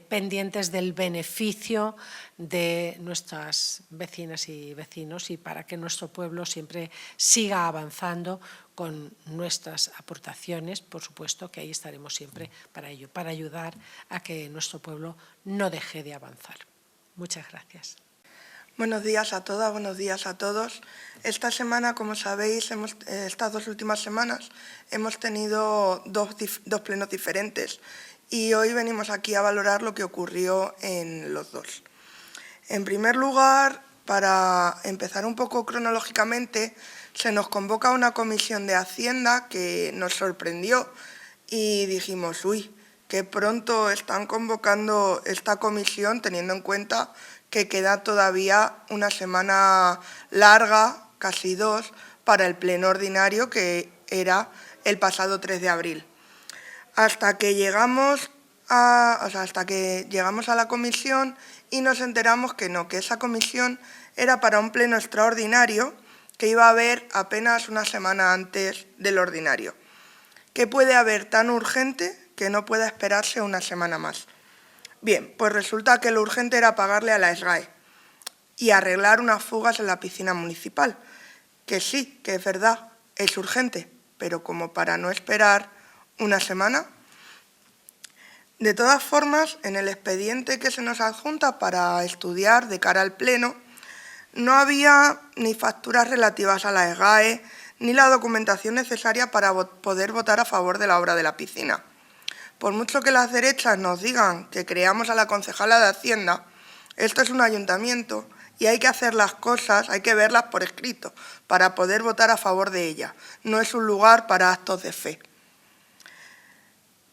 pendientes del beneficio de nuestras vecinas y vecinos y para que nuestro pueblo siempre siga avanzando con nuestras aportaciones, por supuesto que ahí estaremos siempre para ello, para ayudar a que nuestro pueblo no deje de avanzar. Muchas gracias. Buenos días a todas, buenos días a todos. Esta semana, como sabéis, estas 2 últimas semanas hemos tenido dos plenos diferentes y hoy venimos aquí a valorar lo que ocurrió en los dos. En primer lugar, para empezar un poco cronológicamente, se nos convoca una comisión de Hacienda que nos sorprendió y dijimos, uy, qué pronto están convocando esta comisión teniendo en cuenta que queda todavía una semana larga, casi 2, para el pleno ordinario que era el pasado 3 de abril. Hasta que llegamos a la comisión y nos enteramos que no, que esa comisión era para un pleno extraordinario que iba a haber apenas una semana antes del ordinario. ¿Qué puede haber tan urgente que no pueda esperarse una semana más? Bien, pues resulta que lo urgente era pagarle a la SGAE y arreglar unas fugas en la piscina municipal, que sí, que es verdad, es urgente, pero como para no esperar una semana. De todas formas, en el expediente que se nos adjunta para estudiar de cara al pleno, no había ni facturas relativas a la SGAE, ni la documentación necesaria para poder votar a favor de la obra de la piscina. Por mucho que las derechas nos digan que creamos a la concejala de Hacienda, esto es un ayuntamiento y hay que hacer las cosas, hay que verlas por escrito para poder votar a favor de ella. No es un lugar para actos de fe.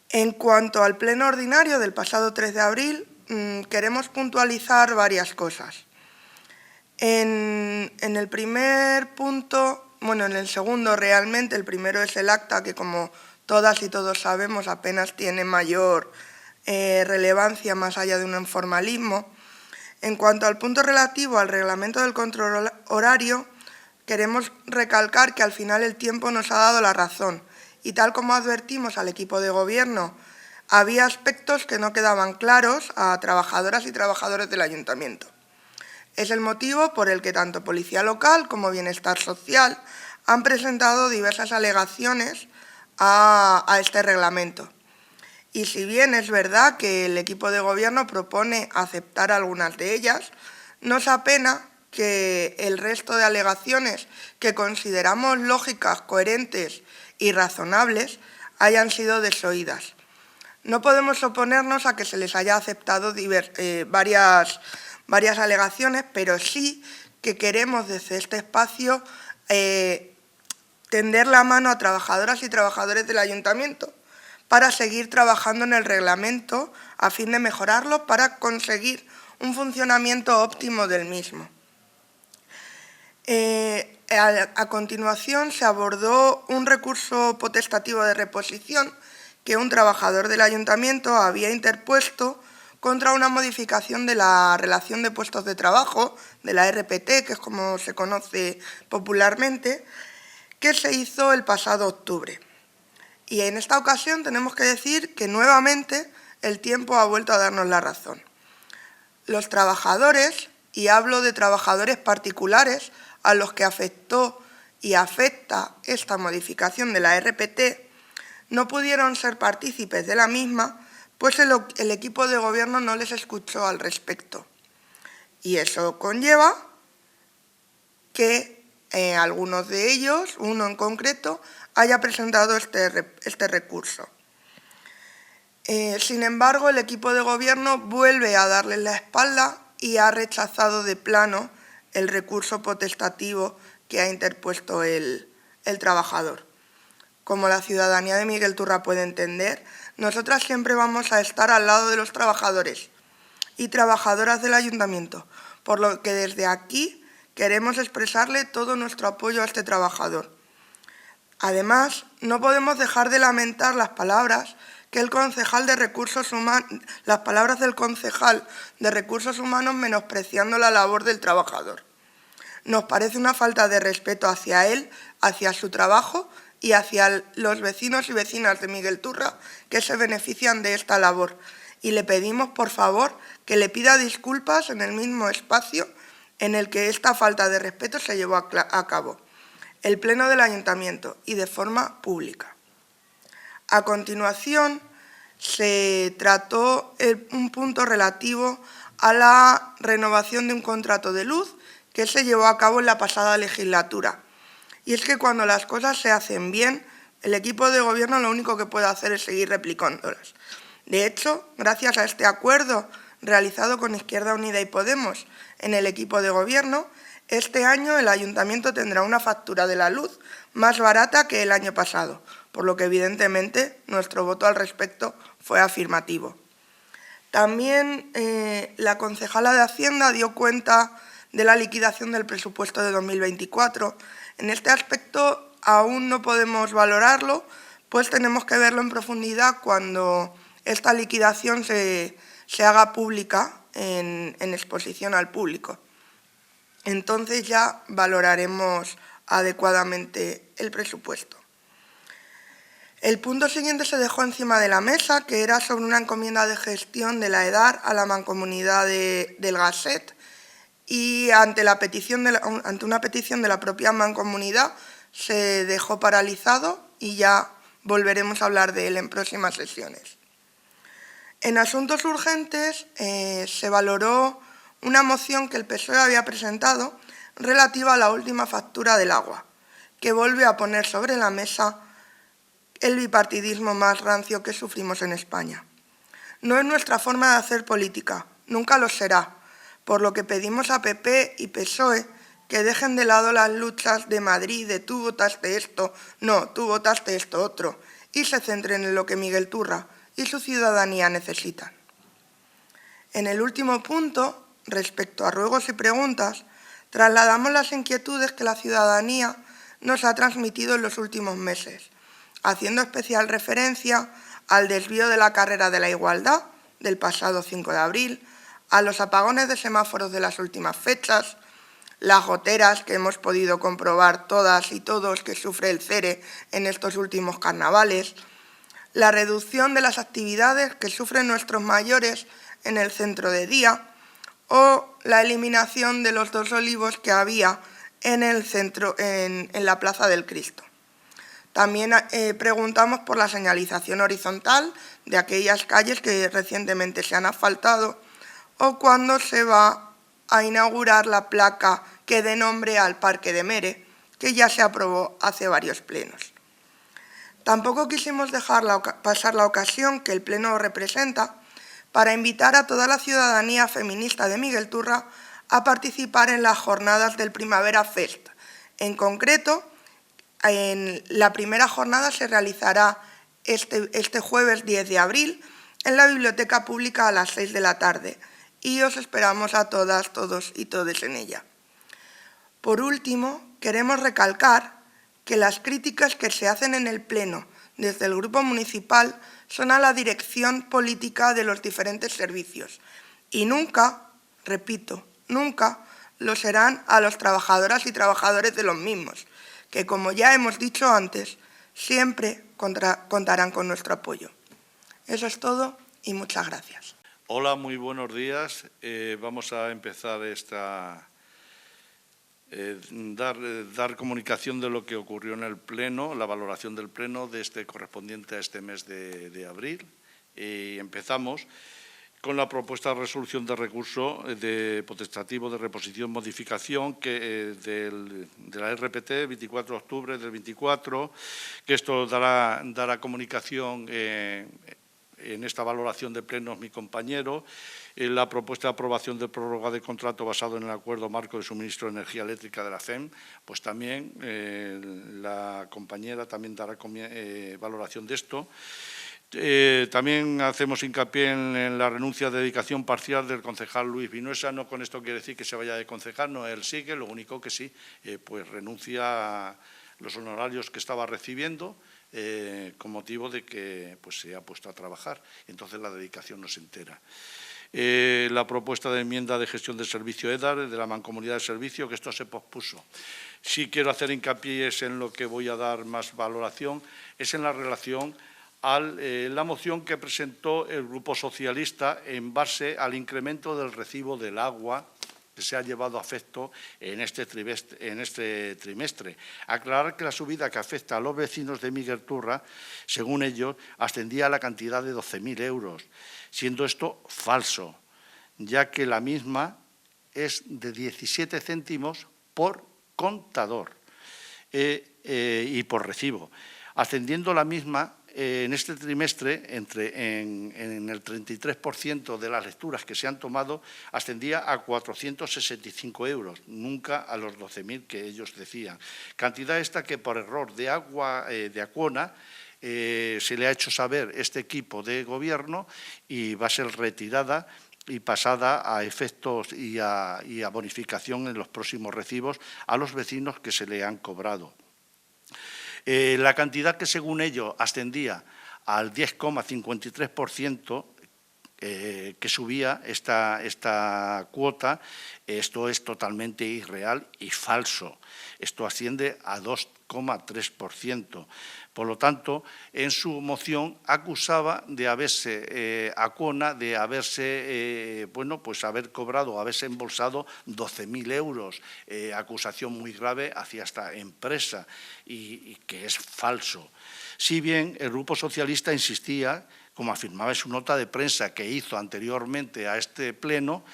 En cuanto al pleno ordinario del pasado 3 de abril, queremos puntualizar varias cosas. En el primer punto, en el segundo realmente, el primero es el acta que como todas y todos sabemos apenas tiene mayor relevancia más allá de un formalismo. En cuanto al punto relativo al reglamento del control horario, queremos recalcar que al final el tiempo nos ha dado la razón y tal como advertimos al equipo de gobierno, había aspectos que no quedaban claros a trabajadoras y trabajadores del ayuntamiento. Es el motivo por el que tanto Policía Local como Bienestar Social han presentado diversas alegaciones a este reglamento. Y si bien es verdad que el equipo de gobierno propone aceptar algunas de ellas, nos apena que el resto de alegaciones que consideramos lógicas, coherentes y razonables hayan sido desoídas. No podemos oponernos a que se les haya aceptado varias alegaciones, pero sí que queremos desde este espacio tender la mano a trabajadoras y trabajadores del ayuntamiento para seguir trabajando en el reglamento a fin de mejorarlo para conseguir un funcionamiento óptimo del mismo. A continuación se abordó un recurso potestativo de reposición que un trabajador del ayuntamiento había interpuesto contra una modificación de la relación de puestos de trabajo, de la RPT, que es como se conoce popularmente, que se hizo el pasado octubre. Y en esta ocasión tenemos que decir que nuevamente el tiempo ha vuelto a darnos la razón. Los trabajadores, y hablo de trabajadores particulares a los que afectó y afecta esta modificación de la RPT, no pudieron ser partícipes de la misma, pues el equipo de gobierno no les escuchó al respecto. Y eso conlleva que algunos de ellos, uno en concreto, haya presentado este recurso. Sin embargo, el equipo de gobierno vuelve a darles la espalda y ha rechazado de plano el recurso potestativo que ha interpuesto el trabajador. Como la ciudadanía de Miguel Turra puede entender, nosotras siempre vamos a estar al lado de los trabajadores y trabajadoras del ayuntamiento, por lo que desde aquí queremos expresarle todo nuestro apoyo a este trabajador. Además, no podemos dejar de lamentar las palabras del concejal de Recursos Humanos menospreciando la labor del trabajador. Nos parece una falta de respeto hacia él, hacia su trabajo y hacia los vecinos y vecinas de Miguel Turra que se benefician de esta labor. Y le pedimos, por favor, que le pida disculpas en el mismo espacio en el que esta falta de respeto se llevó a cabo, el Pleno del Ayuntamiento, y de forma pública. A continuación, se trató un punto relativo a la renovación de un contrato de luz que se llevó a cabo en la pasada legislatura. Y es que cuando las cosas se hacen bien, el equipo de gobierno lo único que puede hacer es seguir replicándolas. De hecho, gracias a este acuerdo realizado con Izquierda Unida y Podemos en el equipo de gobierno, este año el ayuntamiento tendrá una factura de la luz más barata que el año pasado, por lo que evidentemente nuestro voto al respecto fue afirmativo. También la concejala de Hacienda dio cuenta de la liquidación del presupuesto de 2024. En este aspecto aún no podemos valorarlo, pues tenemos que verlo en profundidad cuando esta liquidación se haga pública en exposición al público. Entonces ya valoraremos adecuadamente el presupuesto. El punto siguiente se dejó encima de la mesa, que era sobre una encomienda de gestión de la EDAR a la Mancomunidad del Gasset, y ante una petición de la propia Mancomunidad se dejó paralizado y ya volveremos a hablar de él en próximas sesiones. En asuntos urgentes se valoró una moción que el PSOE había presentado relativa a la última factura del agua, que vuelve a poner sobre la mesa el bipartidismo más rancio que sufrimos en España. No es nuestra forma de hacer política, nunca lo será, por lo que pedimos a PP y PSOE que dejen de lado las luchas de Madrid, de tú votaste esto, no, tú votaste esto otro, y se centren en lo que Miguel Turra y su ciudadanía necesitan. En el último punto, respecto a ruegos y preguntas, trasladamos las inquietudes que la ciudadanía nos ha transmitido en los últimos meses, haciendo especial referencia al desvío de la carrera de la igualdad del pasado 5 de abril, a los apagones de semáforos de las últimas fechas, las goteras que hemos podido comprobar todas y todos que sufre el CERE en estos últimos carnavales, la reducción de las actividades que sufren nuestros mayores en el centro de día o la eliminación de los 2 olivos que había en el centro, en la Plaza del Cristo. También preguntamos por la señalización horizontal de aquellas calles que recientemente se han asfaltado o cuándo se va a inaugurar la placa que dé nombre al Parque de Mere, que ya se aprobó hace varios plenos. Tampoco quisimos dejar pasar la ocasión que el Pleno representa para invitar a toda la ciudadanía feminista de Miguel Turra a participar en las jornadas del Primavera Fest. En concreto, en la primera jornada se realizará este jueves 10 de abril en la Biblioteca Pública a las 6 de la tarde y os esperamos a todas, todos y todes en ella. Por último, queremos recalcar que las críticas que se hacen en el Pleno desde el Grupo Municipal son a la dirección política de los diferentes servicios y nunca, repito, nunca lo serán a los trabajadoras y trabajadores de los mismos, que, como ya hemos dicho antes, siempre contarán con nuestro apoyo. Eso es todo y muchas gracias. Hola, muy buenos días. Vamos a empezar dar comunicación de lo que ocurrió en el Pleno, la valoración del Pleno correspondiente a este mes de abril. Y empezamos con la propuesta de resolución de recurso potestativo de reposición modificación de la RPT 24 de octubre del 24, que esto dará comunicación en esta valoración de plenos mi compañero. La propuesta de aprobación de prórroga de contrato basado en el acuerdo marco de suministro de energía eléctrica de la FEM, pues también la compañera también dará valoración de esto. También hacemos hincapié en la renuncia de dedicación parcial del concejal Luis Vinuesa. No con esto quiere decir que se vaya de concejal, no, él sigue, lo único que sí, pues renuncia a los honorarios que estaba recibiendo con motivo de que pues, se ha puesto a trabajar. Entonces la dedicación no se entera. La propuesta de enmienda de gestión del servicio EDAR, de la mancomunidad de servicio, que esto se pospuso. Sí quiero hacer hincapié en lo que voy a dar más valoración, es en la relación a la moción que presentó el Grupo Socialista en base al incremento del recibo del agua que se ha llevado a efecto en este trimestre. Aclarar que la subida que afecta a los vecinos de Miguelturra, según ellos, ascendía a la cantidad de 12.000 euros, siendo esto falso, ya que la misma es de 17 céntimos por contador y por recibo, ascendiendo la misma en este trimestre, en el 33% de las lecturas que se han tomado, ascendía a 465 euros, nunca a los 12.000 que ellos decían. Cantidad esta que por error de agua de Acona se le ha hecho saber este equipo de gobierno y va a ser retirada y pasada a efectos y a bonificación en los próximos recibos a los vecinos que se le han cobrado. La cantidad que, según ello, ascendía al 10,53%, que subía esta cuota, esto es totalmente irreal y falso. Esto asciende a 2,3%. Por lo tanto, en su moción acusaba de haberse, Acona, de haberse, pues haber cobrado, haberse embolsado 12.000 euros, acusación muy grave hacia esta empresa y que es falso. Si bien el Grupo Socialista insistía, como afirmaba en su nota de prensa que hizo anteriormente a este pleno,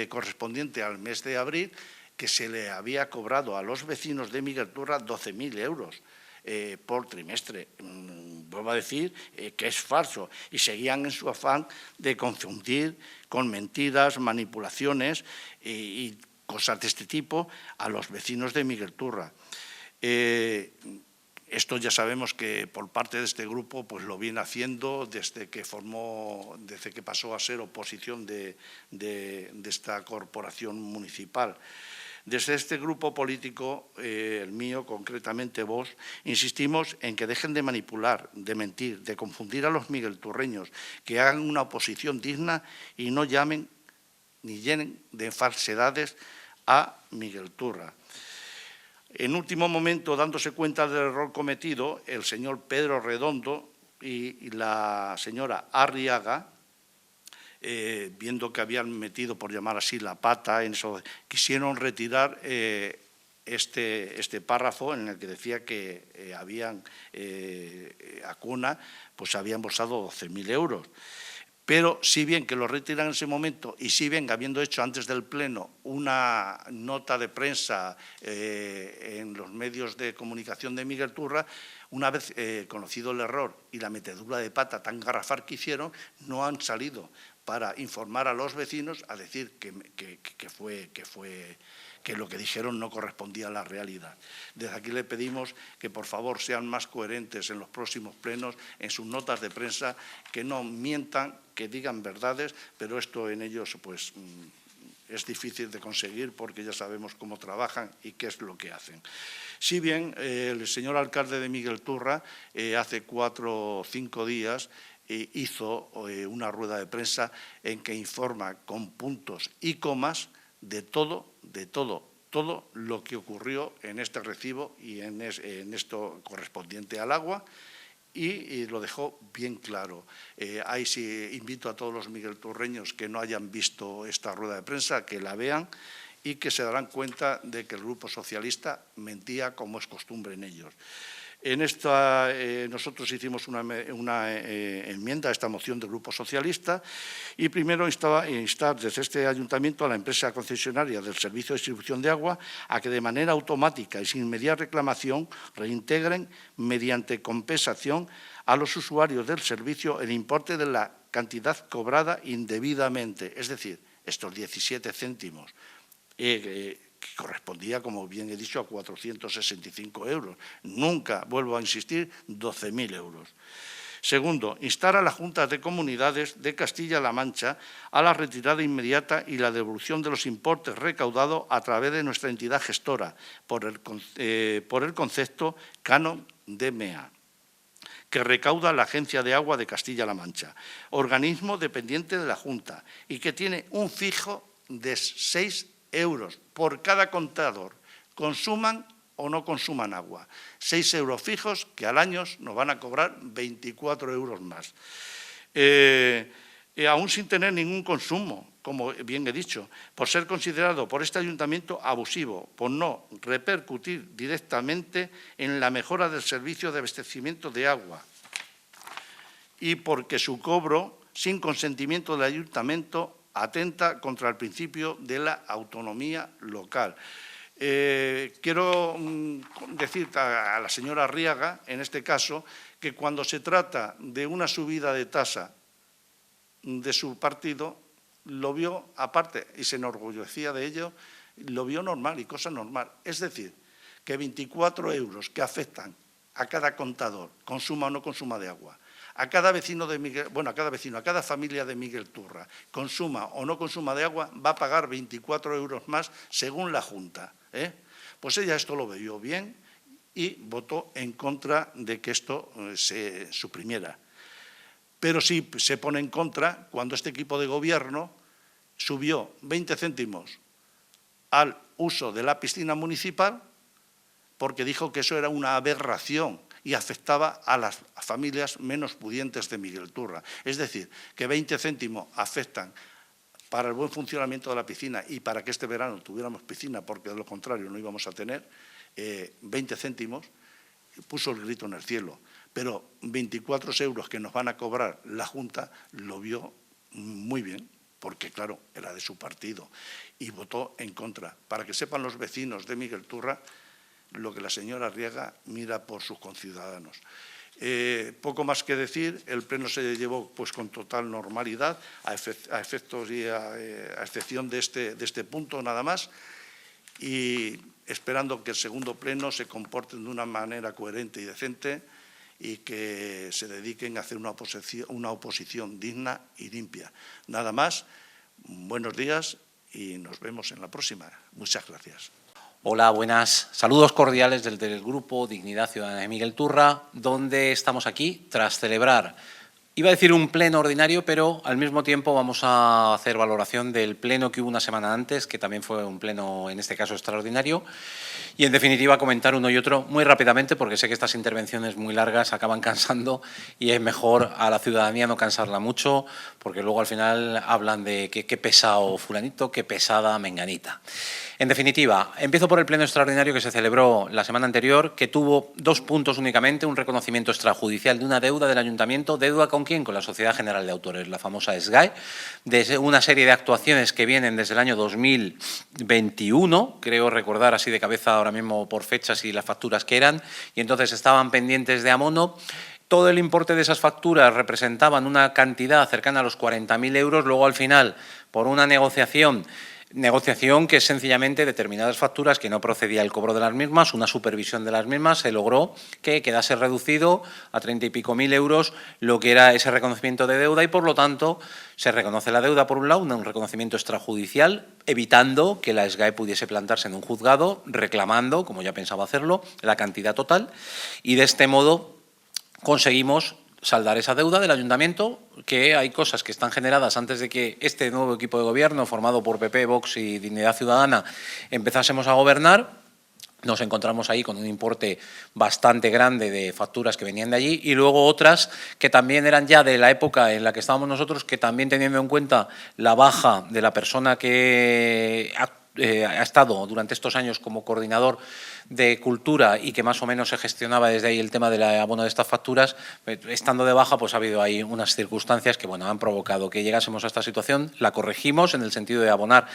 correspondiente al mes de abril, que se le había cobrado a los vecinos de Miguelturra 12.000 euros por trimestre. Vuelvo a decir que es falso y seguían en su afán de confundir con mentiras, manipulaciones y cosas de este tipo a los vecinos de Miguelturra. Esto ya sabemos que por parte de este grupo pues lo viene haciendo desde que pasó a ser oposición de esta corporación municipal. Desde este grupo político, el mío, concretamente vos, insistimos en que dejen de manipular, de mentir, de confundir a los miguelturreños, que hagan una oposición digna y no llamen ni llenen de falsedades a Miguelturra. En último momento, dándose cuenta del error cometido, el señor Pedro Redondo y la señora Arriaga, viendo que habían metido, por llamar así, la pata en eso, quisieron retirar este párrafo en el que decía que Acona pues había embolsado 12.000 euros. Pero si bien que lo retiran en ese momento y si bien habiendo hecho antes del Pleno una nota de prensa en los medios de comunicación de Miguelturra, una vez conocido el error y la metedura de pata tan garrafal que hicieron, no han salido para informar a los vecinos a decir que lo que dijeron no correspondía a la realidad. Desde aquí le pedimos que por favor sean más coherentes en los próximos plenos, en sus notas de prensa, que no mientan, que digan verdades, pero esto en ellos pues es difícil de conseguir porque ya sabemos cómo trabajan y qué es lo que hacen. Si bien el señor alcalde de Miguelturra hace 4 o 5 días hizo una rueda de prensa en que informa con puntos y comas de todo lo que ocurrió en este recibo y en esto correspondiente al agua, y lo dejó bien claro. Ahí sí invito a todos los miguelturreños que no hayan visto esta rueda de prensa, que la vean y que se darán cuenta de que el Grupo Socialista mentía como es costumbre en ellos. En esta, nosotros hicimos una enmienda a esta moción del Grupo Socialista y primero instar desde este ayuntamiento a la empresa concesionaria del Servicio de Distribución de Agua a que de manera automática y sin media reclamación reintegren mediante compensación a los usuarios del servicio el importe de la cantidad cobrada indebidamente, es decir, estos 17 céntimos. Que correspondía, como bien he dicho, a 465 euros. Nunca, vuelvo a insistir, 12.000 euros. Segundo, instar a las Juntas de Comunidades de Castilla-La Mancha a la retirada inmediata y la devolución de los importes recaudados a través de nuestra entidad gestora por el concepto canon de MEA, que recauda la Agencia de Agua de Castilla-La Mancha, organismo dependiente de la Junta y que tiene un fijo de 6 euros por cada contador, consuman o no consuman agua. 6 euros fijos que al año nos van a cobrar 24 euros más. Aún sin tener ningún consumo, como bien he dicho, por ser considerado por este ayuntamiento abusivo, por no repercutir directamente en la mejora del servicio de abastecimiento de agua y porque su cobro, sin consentimiento del ayuntamiento, atenta contra el principio de la autonomía local. Quiero decir a la señora Arriaga, en este caso, que cuando se trata de una subida de tasa de su partido, lo vio aparte y se enorgullecía de ello, lo vio normal y cosa normal. Es decir, que 24 euros que afectan a cada contador, consuma o no consuma de agua, a cada vecino de a cada familia de Miguelturra, consuma o no consuma de agua, va a pagar 24 euros más según la Junta. Pues ella esto lo vio bien y votó en contra de que esto se suprimiera. Pero sí se pone en contra cuando este equipo de gobierno subió 20 céntimos al uso de la piscina municipal porque dijo que eso era una aberración y afectaba a las familias menos pudientes de Miguelturra. Es decir, que 20 céntimos afectan para el buen funcionamiento de la piscina y para que este verano tuviéramos piscina, porque de lo contrario no íbamos a tener, 20 céntimos, puso el grito en el cielo. Pero 24 euros que nos van a cobrar la Junta lo vio muy bien, porque claro, era de su partido, y votó en contra. Para que sepan los vecinos de Miguelturra lo que la señora Arriaga mira por sus conciudadanos. Poco más que decir, el pleno se llevó pues, con total normalidad, a efectos y a excepción de este punto nada más, y esperando que el segundo pleno se comporten de una manera coherente y decente y que se dediquen a hacer una oposición digna y limpia. Nada más, buenos días y nos vemos en la próxima. Muchas gracias. Hola, buenas. Saludos cordiales del Grupo Dignidad Ciudadana de Miguelturra, donde estamos aquí tras celebrar, iba a decir un pleno ordinario, pero al mismo tiempo vamos a hacer valoración del pleno que hubo una semana antes, que también fue un pleno, en este caso, extraordinario, y en definitiva comentar uno y otro muy rápidamente, porque sé que estas intervenciones muy largas acaban cansando y es mejor a la ciudadanía no cansarla mucho, porque luego al final hablan de qué pesado fulanito, qué pesada menganita. En definitiva, empiezo por el pleno extraordinario que se celebró la semana anterior, que tuvo 2 puntos únicamente, un reconocimiento extrajudicial de una deuda del ayuntamiento. ¿Deuda con quién? Con la Sociedad General de Autores, la famosa SGAE, de una serie de actuaciones que vienen desde el año 2021, creo recordar así de cabeza ahora mismo por fechas y las facturas que eran, y entonces estaban pendientes de abono. Todo el importe de esas facturas representaban una cantidad cercana a los 40.000 euros. Luego, al final, por una negociación, Negociación que sencillamente determinadas facturas que no procedía el cobro de las mismas, una supervisión de las mismas, se logró que quedase reducido a 30 y pico mil euros lo que era ese reconocimiento de deuda y, por lo tanto, se reconoce la deuda por un lado, un reconocimiento extrajudicial, evitando que la SGAE pudiese plantarse en un juzgado reclamando, como ya pensaba hacerlo, la cantidad total, y de este modo conseguimos saldar esa deuda del ayuntamiento, que hay cosas que están generadas antes de que este nuevo equipo de gobierno, formado por PP, Vox y Dignidad Ciudadana, empezásemos a gobernar. Nos encontramos ahí con un importe bastante grande de facturas que venían de allí y luego otras que también eran ya de la época en la que estábamos nosotros, que también teniendo en cuenta la baja de la persona que ha estado durante estos años como coordinador de cultura y que más o menos se gestionaba desde ahí el tema del abono de estas facturas, estando de baja, pues ha habido ahí unas circunstancias que, bueno, han provocado que llegásemos a esta situación. La corregimos en el sentido de abonar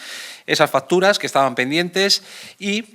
esas facturas que estaban pendientes y,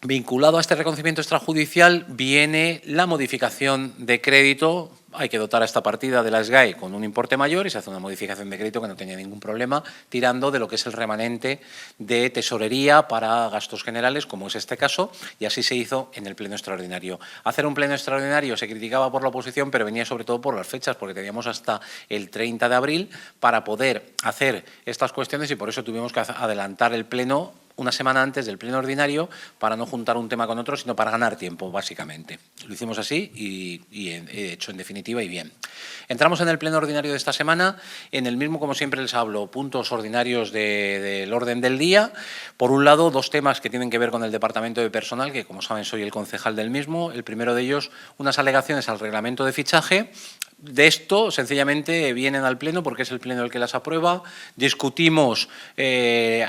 vinculado a este reconocimiento extrajudicial, viene la modificación de crédito. Hay que dotar a esta partida de la SGAE con un importe mayor y se hace una modificación de crédito que no tenía ningún problema, tirando de lo que es el remanente de tesorería para gastos generales, como es este caso, y así se hizo en el pleno extraordinario. Hacer un pleno extraordinario se criticaba por la oposición, pero venía sobre todo por las fechas, porque teníamos hasta el 30 de abril para poder hacer estas cuestiones y por eso tuvimos que adelantar el pleno una semana antes del pleno ordinario para no juntar un tema con otro, sino para ganar tiempo, básicamente. Lo hicimos así y hecho en definitiva y bien. Entramos en el pleno ordinario de esta semana. En el mismo, como siempre les hablo, puntos ordinarios del orden del día. Por un lado, dos temas que tienen que ver con el Departamento de Personal, que como saben soy el concejal del mismo. El primero de ellos, unas alegaciones al reglamento de fichaje. De esto, sencillamente, vienen al Pleno porque es el Pleno el que las aprueba. Discutimos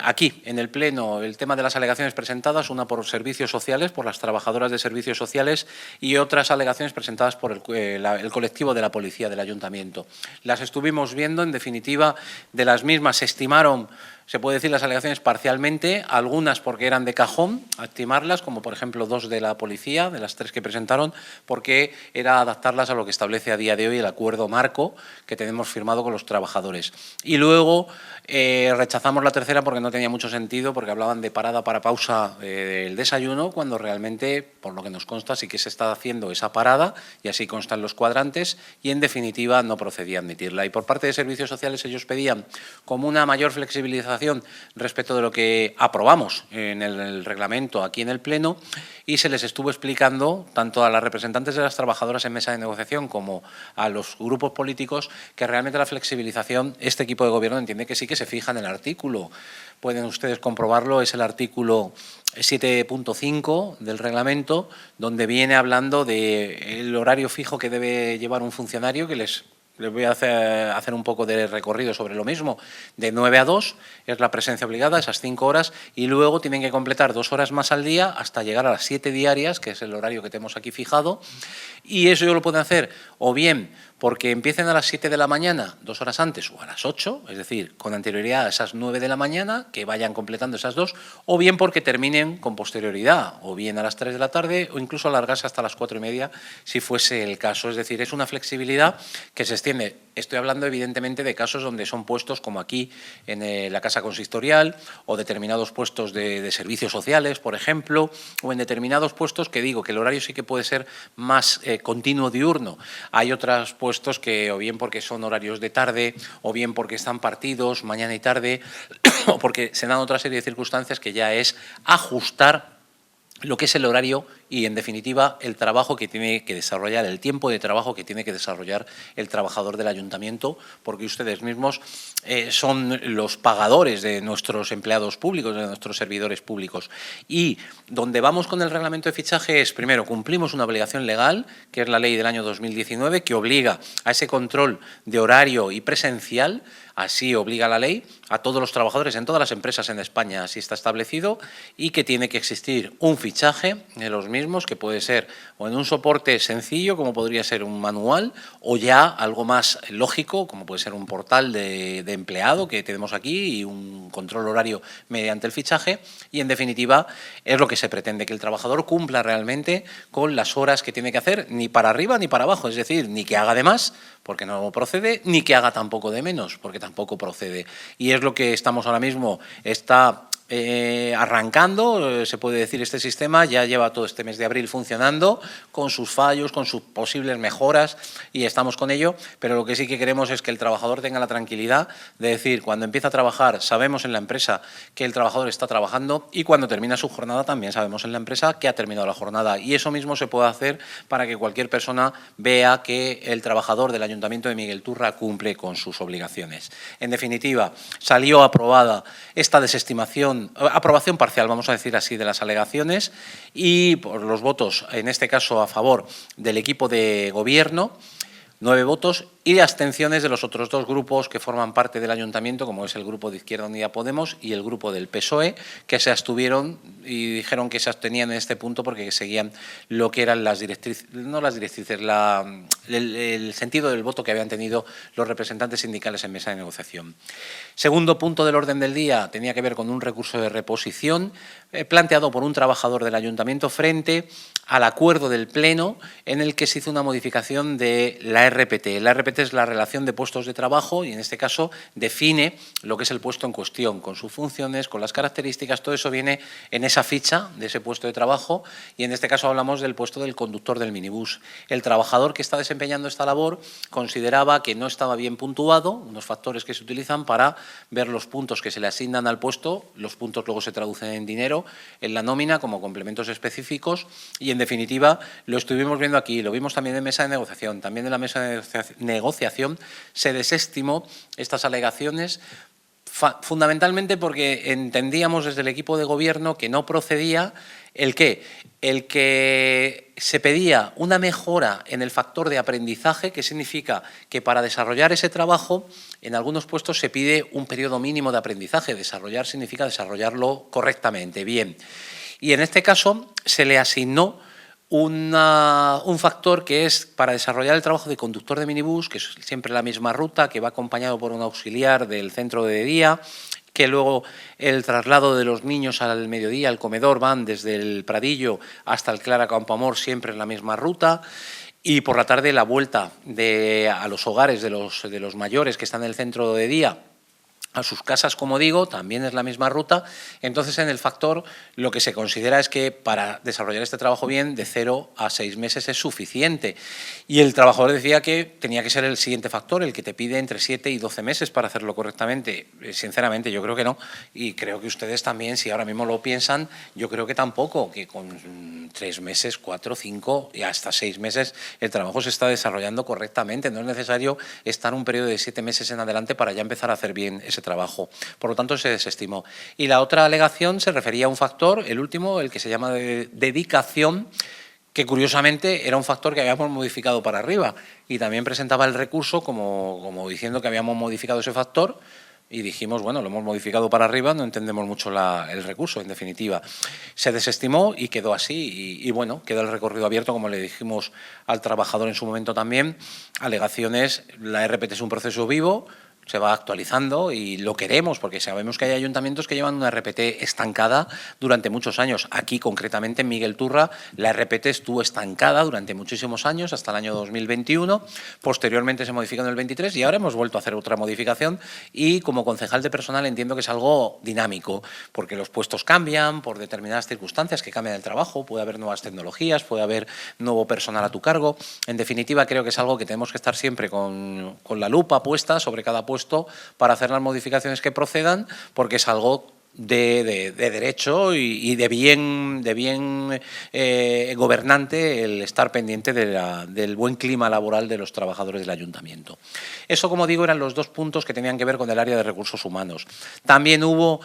aquí, en el Pleno, el tema de las alegaciones presentadas, una por servicios sociales, por las trabajadoras de servicios sociales y otras alegaciones presentadas por el colectivo de la policía del Ayuntamiento. Las estuvimos viendo, en definitiva, de las mismas se estimaron, se puede decir, las alegaciones parcialmente, algunas porque eran de cajón, estimarlas, como por ejemplo 2 de la policía, de las 3 que presentaron, porque era adaptarlas a lo que establece a día de hoy el acuerdo marco que tenemos firmado con los trabajadores. Y luego rechazamos la tercera porque no tenía mucho sentido, porque hablaban de parada para pausa del desayuno, cuando realmente, por lo que nos consta, sí que se está haciendo esa parada, y así constan los cuadrantes, y en definitiva no procedía a admitirla. Y por parte de servicios sociales ellos pedían como una mayor flexibilización respecto de lo que aprobamos en el reglamento aquí en el Pleno, y se les estuvo explicando tanto a las representantes de las trabajadoras en mesa de negociación como a los grupos políticos que realmente la flexibilización, este equipo de gobierno entiende que sí que se fija en el artículo. Pueden ustedes comprobarlo, es el artículo 7.5 del reglamento, donde viene hablando del horario fijo que debe llevar un funcionario, que les voy a hacer un poco de recorrido sobre lo mismo. De 9 a 2 es la presencia obligada, esas 5 horas, y luego tienen que completar 2 horas más al día hasta llegar a las 7 diarias, que es el horario que tenemos aquí fijado. Y eso lo pueden hacer o bien porque empiecen a las 7 de la mañana, 2 horas antes, o a las 8, es decir, con anterioridad a esas 9 de la mañana, que vayan completando esas 2, o bien porque terminen con posterioridad, o bien a las 3 de la tarde, o incluso alargarse hasta las 4:30, si fuese el caso. Es decir, es una flexibilidad que se extiende. Estoy hablando, evidentemente, de casos donde son puestos como aquí en la Casa Consistorial, o determinados puestos de servicios sociales, por ejemplo, o en determinados puestos que digo que el horario sí que puede ser más continuo diurno. Hay otros puestos que o bien porque son horarios de tarde, o bien porque están partidos mañana y tarde, o porque se dan otra serie de circunstancias que ya es ajustar lo que es el horario y, en definitiva, el trabajo que tiene que desarrollar, el tiempo de trabajo que tiene que desarrollar el trabajador del ayuntamiento, porque ustedes mismos son los pagadores de nuestros empleados públicos, de nuestros servidores públicos. Y donde vamos con el reglamento de fichaje es, primero, cumplimos una obligación legal, que es la ley del año 2019, que obliga a ese control de horario y presencial. Así obliga la ley a todos los trabajadores en todas las empresas en España, así está establecido, y que tiene que existir un fichaje de los mismos, que puede ser o en un soporte sencillo, como podría ser un manual, o ya algo más lógico, como puede ser un portal de empleado que tenemos aquí y un control horario mediante el fichaje. Y, en definitiva, es lo que se pretende, que el trabajador cumpla realmente con las horas que tiene que hacer, ni para arriba ni para abajo, es decir, ni que haga de más, porque no procede, ni que haga tampoco de menos, porque tampoco procede. Y es lo que estamos ahora mismo, está arrancando, se puede decir, este sistema, ya lleva todo este mes de abril funcionando, con sus fallos, con sus posibles mejoras, y estamos con ello, pero lo que sí que queremos es que el trabajador tenga la tranquilidad de decir, cuando empieza a trabajar, sabemos en la empresa que el trabajador está trabajando, y cuando termina su jornada también sabemos en la empresa que ha terminado la jornada, y eso mismo se puede hacer para que cualquier persona vea que el trabajador del Ayuntamiento de Miguel Turra cumple con sus obligaciones. En definitiva, salió aprobada esta desestimación, aprobación parcial, vamos a decir así, de las alegaciones, y por los votos, en este caso a favor del equipo de gobierno, 9 votos, y abstenciones de los otros 2 grupos que forman parte del Ayuntamiento, como es el grupo de Izquierda Unida Podemos y el grupo del PSOE, que se abstuvieron y dijeron que se abstenían en este punto porque seguían lo que eran las directrices, no las directrices, el sentido del voto que habían tenido los representantes sindicales en mesa de negociación. Segundo punto del orden del día tenía que ver con un recurso de reposición planteado por un trabajador del Ayuntamiento frente al acuerdo del Pleno en el que se hizo una modificación de la RPT. La RPT es la relación de puestos de trabajo y en este caso define lo que es el puesto en cuestión, con sus funciones, con las características, todo eso viene en esa ficha de ese puesto de trabajo y en este caso hablamos del puesto del conductor del minibús. El trabajador que está desempeñando esta labor consideraba que no estaba bien puntuado, unos factores que se utilizan para ver los puntos que se le asignan al puesto, los puntos luego se traducen en dinero, en la nómina como complementos específicos y en definitiva lo estuvimos viendo aquí, lo vimos también en mesa de negociación, también en la mesa de negociación se desestimó estas alegaciones fundamentalmente porque entendíamos desde el equipo de gobierno que no procedía el que se pedía una mejora en el factor de aprendizaje, que significa que para desarrollar ese trabajo en algunos puestos se pide un periodo mínimo de aprendizaje. Desarrollar significa desarrollarlo correctamente, bien. Y en este caso se le asignó un factor que es para desarrollar el trabajo de conductor de minibús, que es siempre la misma ruta, que va acompañado por un auxiliar del centro de día, que luego el traslado de los niños al mediodía, al comedor, van desde el Pradillo hasta el Clara Campoamor, siempre en la misma ruta, y por la tarde la vuelta a los hogares de los mayores que están en el centro de día, a sus casas, como digo, también es la misma ruta. Entonces, en el factor, lo que se considera es que para desarrollar este trabajo bien, de 0 a 6 meses es suficiente. Y el trabajador decía que tenía que ser el siguiente factor, el que te pide entre 7 y 12 meses para hacerlo correctamente. Sinceramente, yo creo que no. Y creo que ustedes también, si ahora mismo lo piensan, yo creo que tampoco, que con 3 meses, 4, 5 y hasta 6 meses el trabajo se está desarrollando correctamente. No es necesario estar un periodo de 7 meses en adelante para ya empezar a hacer bien ese trabajo. Por lo tanto, se desestimó. Y la otra alegación se refería a un factor, el último, el que se llama dedicación, que curiosamente era un factor que habíamos modificado para arriba y también presentaba el recurso como diciendo que habíamos modificado ese factor y dijimos, bueno, lo hemos modificado para arriba, no entendemos mucho el recurso, en definitiva. Se desestimó y quedó así y bueno, queda el recorrido abierto, como le dijimos al trabajador en su momento también. Alegaciones, la RPT es un proceso vivo, se va actualizando y lo queremos porque sabemos que hay ayuntamientos que llevan una RPT estancada durante muchos años. Aquí, concretamente, en Miguel Turra, la RPT estuvo estancada durante muchísimos años, hasta el año 2021. Posteriormente se modificó en el 23 y ahora hemos vuelto a hacer otra modificación y como concejal de personal entiendo que es algo dinámico porque los puestos cambian por determinadas circunstancias que cambian el trabajo, puede haber nuevas tecnologías, puede haber nuevo personal a tu cargo. En definitiva, creo que es algo que tenemos que estar siempre con la lupa puesta sobre cada puesto para hacer las modificaciones que procedan, porque es algo de derecho y de bien gobernante el estar pendiente del buen clima laboral de los trabajadores del ayuntamiento. Eso, como digo, eran los 2 puntos que tenían que ver con el área de recursos humanos. También hubo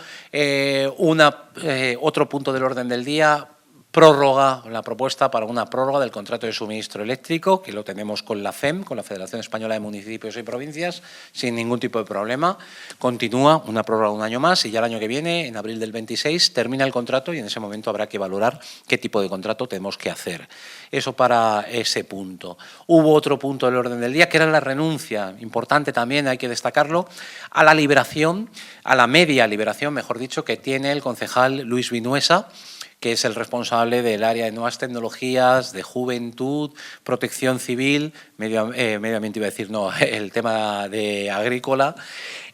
otro punto del orden del día, la propuesta para una prórroga del contrato de suministro eléctrico, que lo tenemos con la FEM, con la Federación Española de Municipios y Provincias, sin ningún tipo de problema. Continúa una prórroga un año más y ya el año que viene, en abril del 26, termina el contrato y en ese momento habrá que valorar qué tipo de contrato tenemos que hacer. Eso para ese punto. Hubo otro punto del orden del día, que era la renuncia, importante también, hay que destacarlo, a la liberación, a la media liberación, mejor dicho, que tiene el concejal Luis Vinuesa, que es el responsable del área de nuevas tecnologías, de juventud, protección civil, medio ambiente iba a decir, no, el tema de agrícola,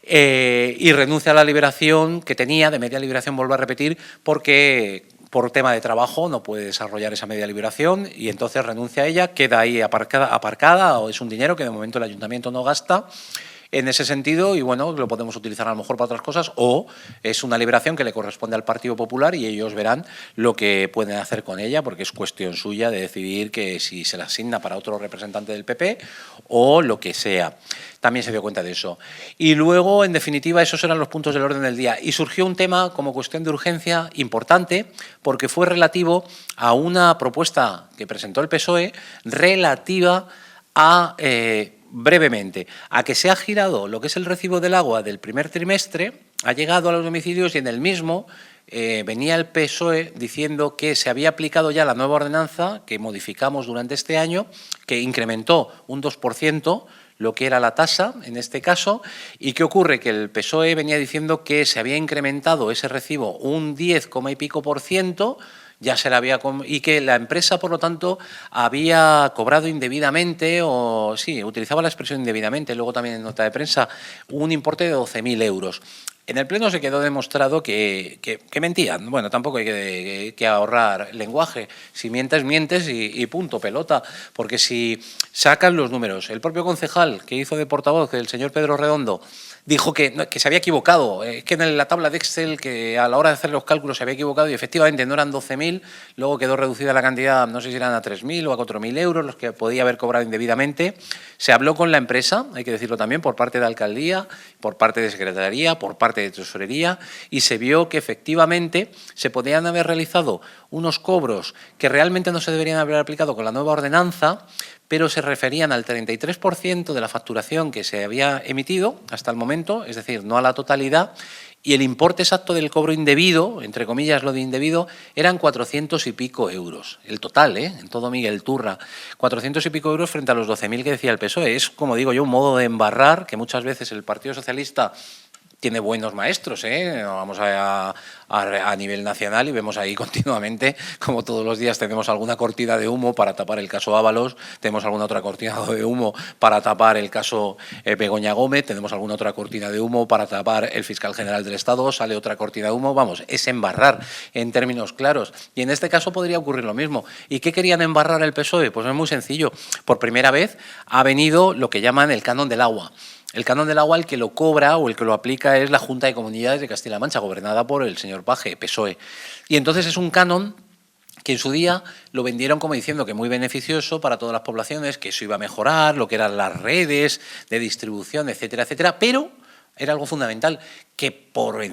y renuncia a la liberación que tenía, de media liberación, vuelvo a repetir, porque por tema de trabajo no puede desarrollar esa media liberación y entonces renuncia a ella, queda ahí aparcada o es un dinero que de momento el ayuntamiento no gasta en ese sentido y bueno, lo podemos utilizar a lo mejor para otras cosas o es una liberación que le corresponde al Partido Popular y ellos verán lo que pueden hacer con ella porque es cuestión suya de decidir que si se la asigna para otro representante del PP o lo que sea. También se dio cuenta de eso. Y luego, en definitiva, esos eran los puntos del orden del día. Y surgió un tema como cuestión de urgencia importante porque fue relativo a una propuesta que presentó el PSOE relativa a, brevemente, a que se ha girado lo que es el recibo del agua del primer trimestre, ha llegado a los domicilios y en el mismo venía el PSOE diciendo que se había aplicado ya la nueva ordenanza que modificamos durante este año, que incrementó un 2%, lo que era la tasa, en este caso, y ¿qué ocurre? Que el PSOE venía diciendo que se había incrementado ese recibo un 10, y pico %, ya se la había y que la empresa, por lo tanto, había cobrado indebidamente, o sí, utilizaba la expresión indebidamente, luego también en nota de prensa, un importe de 12.000 euros. En el Pleno se quedó demostrado que mentían. Bueno, tampoco hay que ahorrar lenguaje. Si mientes, mientes y punto, pelota. Porque si sacan los números, el propio concejal que hizo de portavoz, el señor Pedro Redondo, dijo que se había equivocado, que en la tabla de Excel, que a la hora de hacer los cálculos se había equivocado y efectivamente no eran 12.000, luego quedó reducida la cantidad, no sé si eran a 3.000 o a 4.000 euros, los que podía haber cobrado indebidamente. Se habló con la empresa, hay que decirlo también, por parte de alcaldía, por parte de secretaría, por parte de tesorería, y se vio que efectivamente se podían haber realizado unos cobros que realmente no se deberían haber aplicado con la nueva ordenanza, pero se referían al 33% de la facturación que se había emitido hasta el momento, es decir, no a la totalidad, y el importe exacto del cobro indebido, entre comillas lo de indebido, eran 400 y pico euros. El total, en todo Miguel Turra, 400 y pico euros frente a los 12.000 que decía el PSOE. Es, como digo yo, un modo de embarrar que muchas veces el Partido Socialista tiene buenos maestros, vamos a nivel nacional y vemos ahí continuamente, como todos los días tenemos alguna cortina de humo para tapar el caso Ábalos, tenemos alguna otra cortina de humo para tapar el caso Begoña Gómez, tenemos alguna otra cortina de humo para tapar el fiscal general del Estado, sale otra cortina de humo, vamos, es embarrar en términos claros. Y en este caso podría ocurrir lo mismo. ¿Y qué querían embarrar el PSOE? Pues es muy sencillo. Por primera vez ha venido lo que llaman el canon del agua. El canon del agua, el que lo cobra o el que lo aplica es la Junta de Comunidades de Castilla-La Mancha, gobernada por el señor Paje, PSOE. Y entonces es un canon que en su día lo vendieron como diciendo que muy beneficioso para todas las poblaciones, que eso iba a mejorar, lo que eran las redes de distribución, etcétera, etcétera, pero era algo fundamental, que por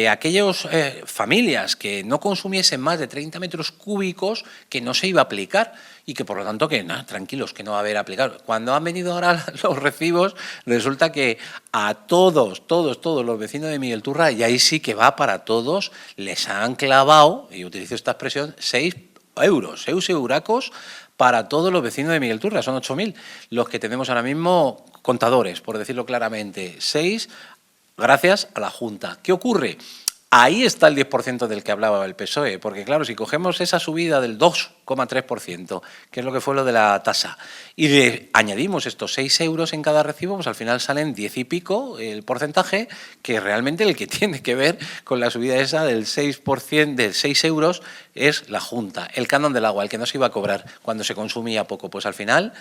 aquellas familias que no consumiesen más de 30 metros cúbicos, que no se iba a aplicar y que por lo tanto que nada, tranquilos, que no va a haber aplicado. Cuando han venido ahora los recibos, resulta que a todos los vecinos de Miguel Turra, y ahí sí que va para todos, les han clavado, y utilizo esta expresión, 6 euros, 6 euracos para todos los vecinos de Miguel Turra, son 8.000 los que tenemos ahora mismo contadores, por decirlo claramente, 6 gracias a la Junta. ¿Qué ocurre? Ahí está el 10% del que hablaba el PSOE, porque claro, si cogemos esa subida del 2,3%, que es lo que fue lo de la tasa, y le añadimos estos 6 euros en cada recibo, pues al final salen 10 y pico el porcentaje, que realmente el que tiene que ver con la subida esa del 6%, de 6 euros, es la Junta, el canon del agua, el que no se iba a cobrar cuando se consumía poco. Pues al final,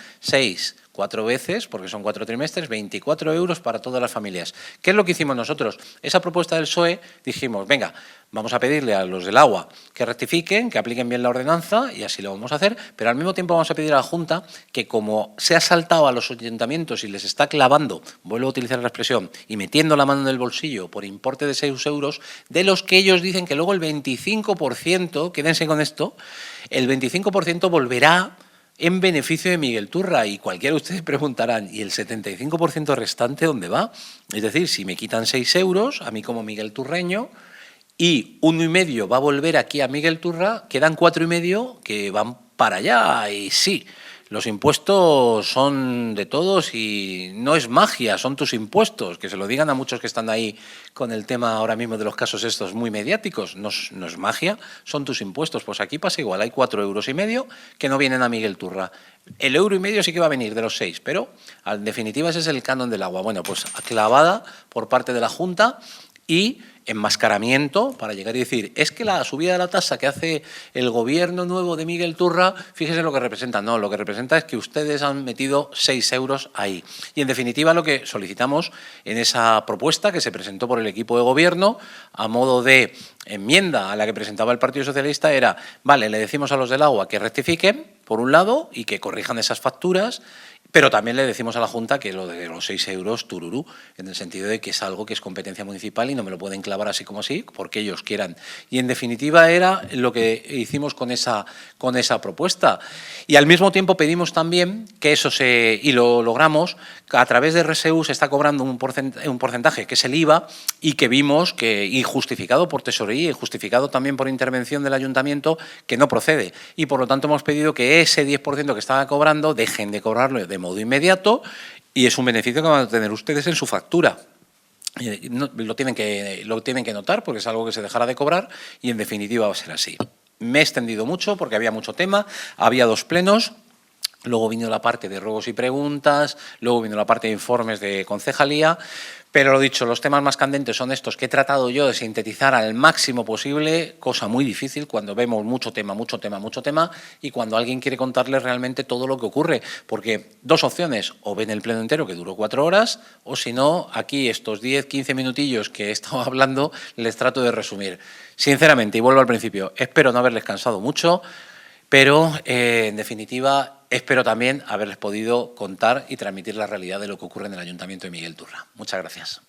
4 veces, porque son 4 trimestres, 24 euros para todas las familias. ¿Qué es lo que hicimos nosotros? Esa propuesta del PSOE, dijimos, venga, vamos a pedirle a los del agua que rectifiquen, que apliquen bien la ordenanza, y así lo vamos a hacer, pero al mismo tiempo vamos a pedir a la Junta que, como se ha saltado a los ayuntamientos y les está clavando, vuelvo a utilizar la expresión, y metiendo la mano en el bolsillo por importe de 6 euros, de los que ellos dicen que luego el 25%, quédense con esto, el 25% volverá en beneficio de Miguel Turra, y cualquiera de ustedes preguntarán, ¿y el 75% restante dónde va? Es decir, si me quitan 6 euros, a mí como Miguel Turreño, y 1,5 va a volver aquí a Miguel Turra, quedan 4,5 que van para allá, y sí, los impuestos son de todos y no es magia, son tus impuestos. Que se lo digan a muchos que están ahí con el tema ahora mismo de los casos estos muy mediáticos. No es magia, son tus impuestos. Pues aquí pasa igual, hay 4,5 euros que no vienen a Miguel Turra. El 1,5 euro sí que va a venir de los 6, pero en definitiva ese es el canon del agua. Bueno, pues clavada por parte de la Junta y enmascaramiento para llegar y decir, es que la subida de la tasa que hace el gobierno nuevo de Miguel Turra, fíjese lo que representa. No, lo que representa es que ustedes han metido 6 euros ahí. Y en definitiva lo que solicitamos en esa propuesta que se presentó por el equipo de gobierno a modo de enmienda a la que presentaba el Partido Socialista era, vale, le decimos a los del agua que rectifiquen, por un lado, y que corrijan esas facturas, pero también le decimos a la Junta que lo de los 6 euros, tururú, en el sentido de que es algo que es competencia municipal y no me lo pueden clavar así como así, porque ellos quieran. Y en definitiva era lo que hicimos con esa propuesta. Y al mismo tiempo pedimos también que eso y lo logramos, a través de RSU se está cobrando un porcentaje, que es el IVA, y que vimos que, y justificado por tesorería y justificado también por intervención del ayuntamiento, que no procede. Y por lo tanto hemos pedido que ese 10% que estaba cobrando dejen de cobrarlo de modo inmediato y es un beneficio que van a tener ustedes en su factura. Lo tienen que notar porque es algo que se dejará de cobrar y en definitiva va a ser así. Me he extendido mucho porque había mucho tema, había 2 plenos. Luego vino la parte de ruegos y preguntas, luego vino la parte de informes de concejalía, pero lo dicho, los temas más candentes son estos que he tratado yo de sintetizar al máximo posible, cosa muy difícil cuando vemos mucho tema, y cuando alguien quiere contarles realmente todo lo que ocurre, porque 2 opciones, o ven el pleno entero que duró 4 horas, o si no, aquí estos 10, 15 minutillos que he estado hablando, les trato de resumir. Sinceramente, y vuelvo al principio, espero no haberles cansado mucho, pero, en definitiva, espero también haberles podido contar y transmitir la realidad de lo que ocurre en el Ayuntamiento de Miguel Turra. Muchas gracias.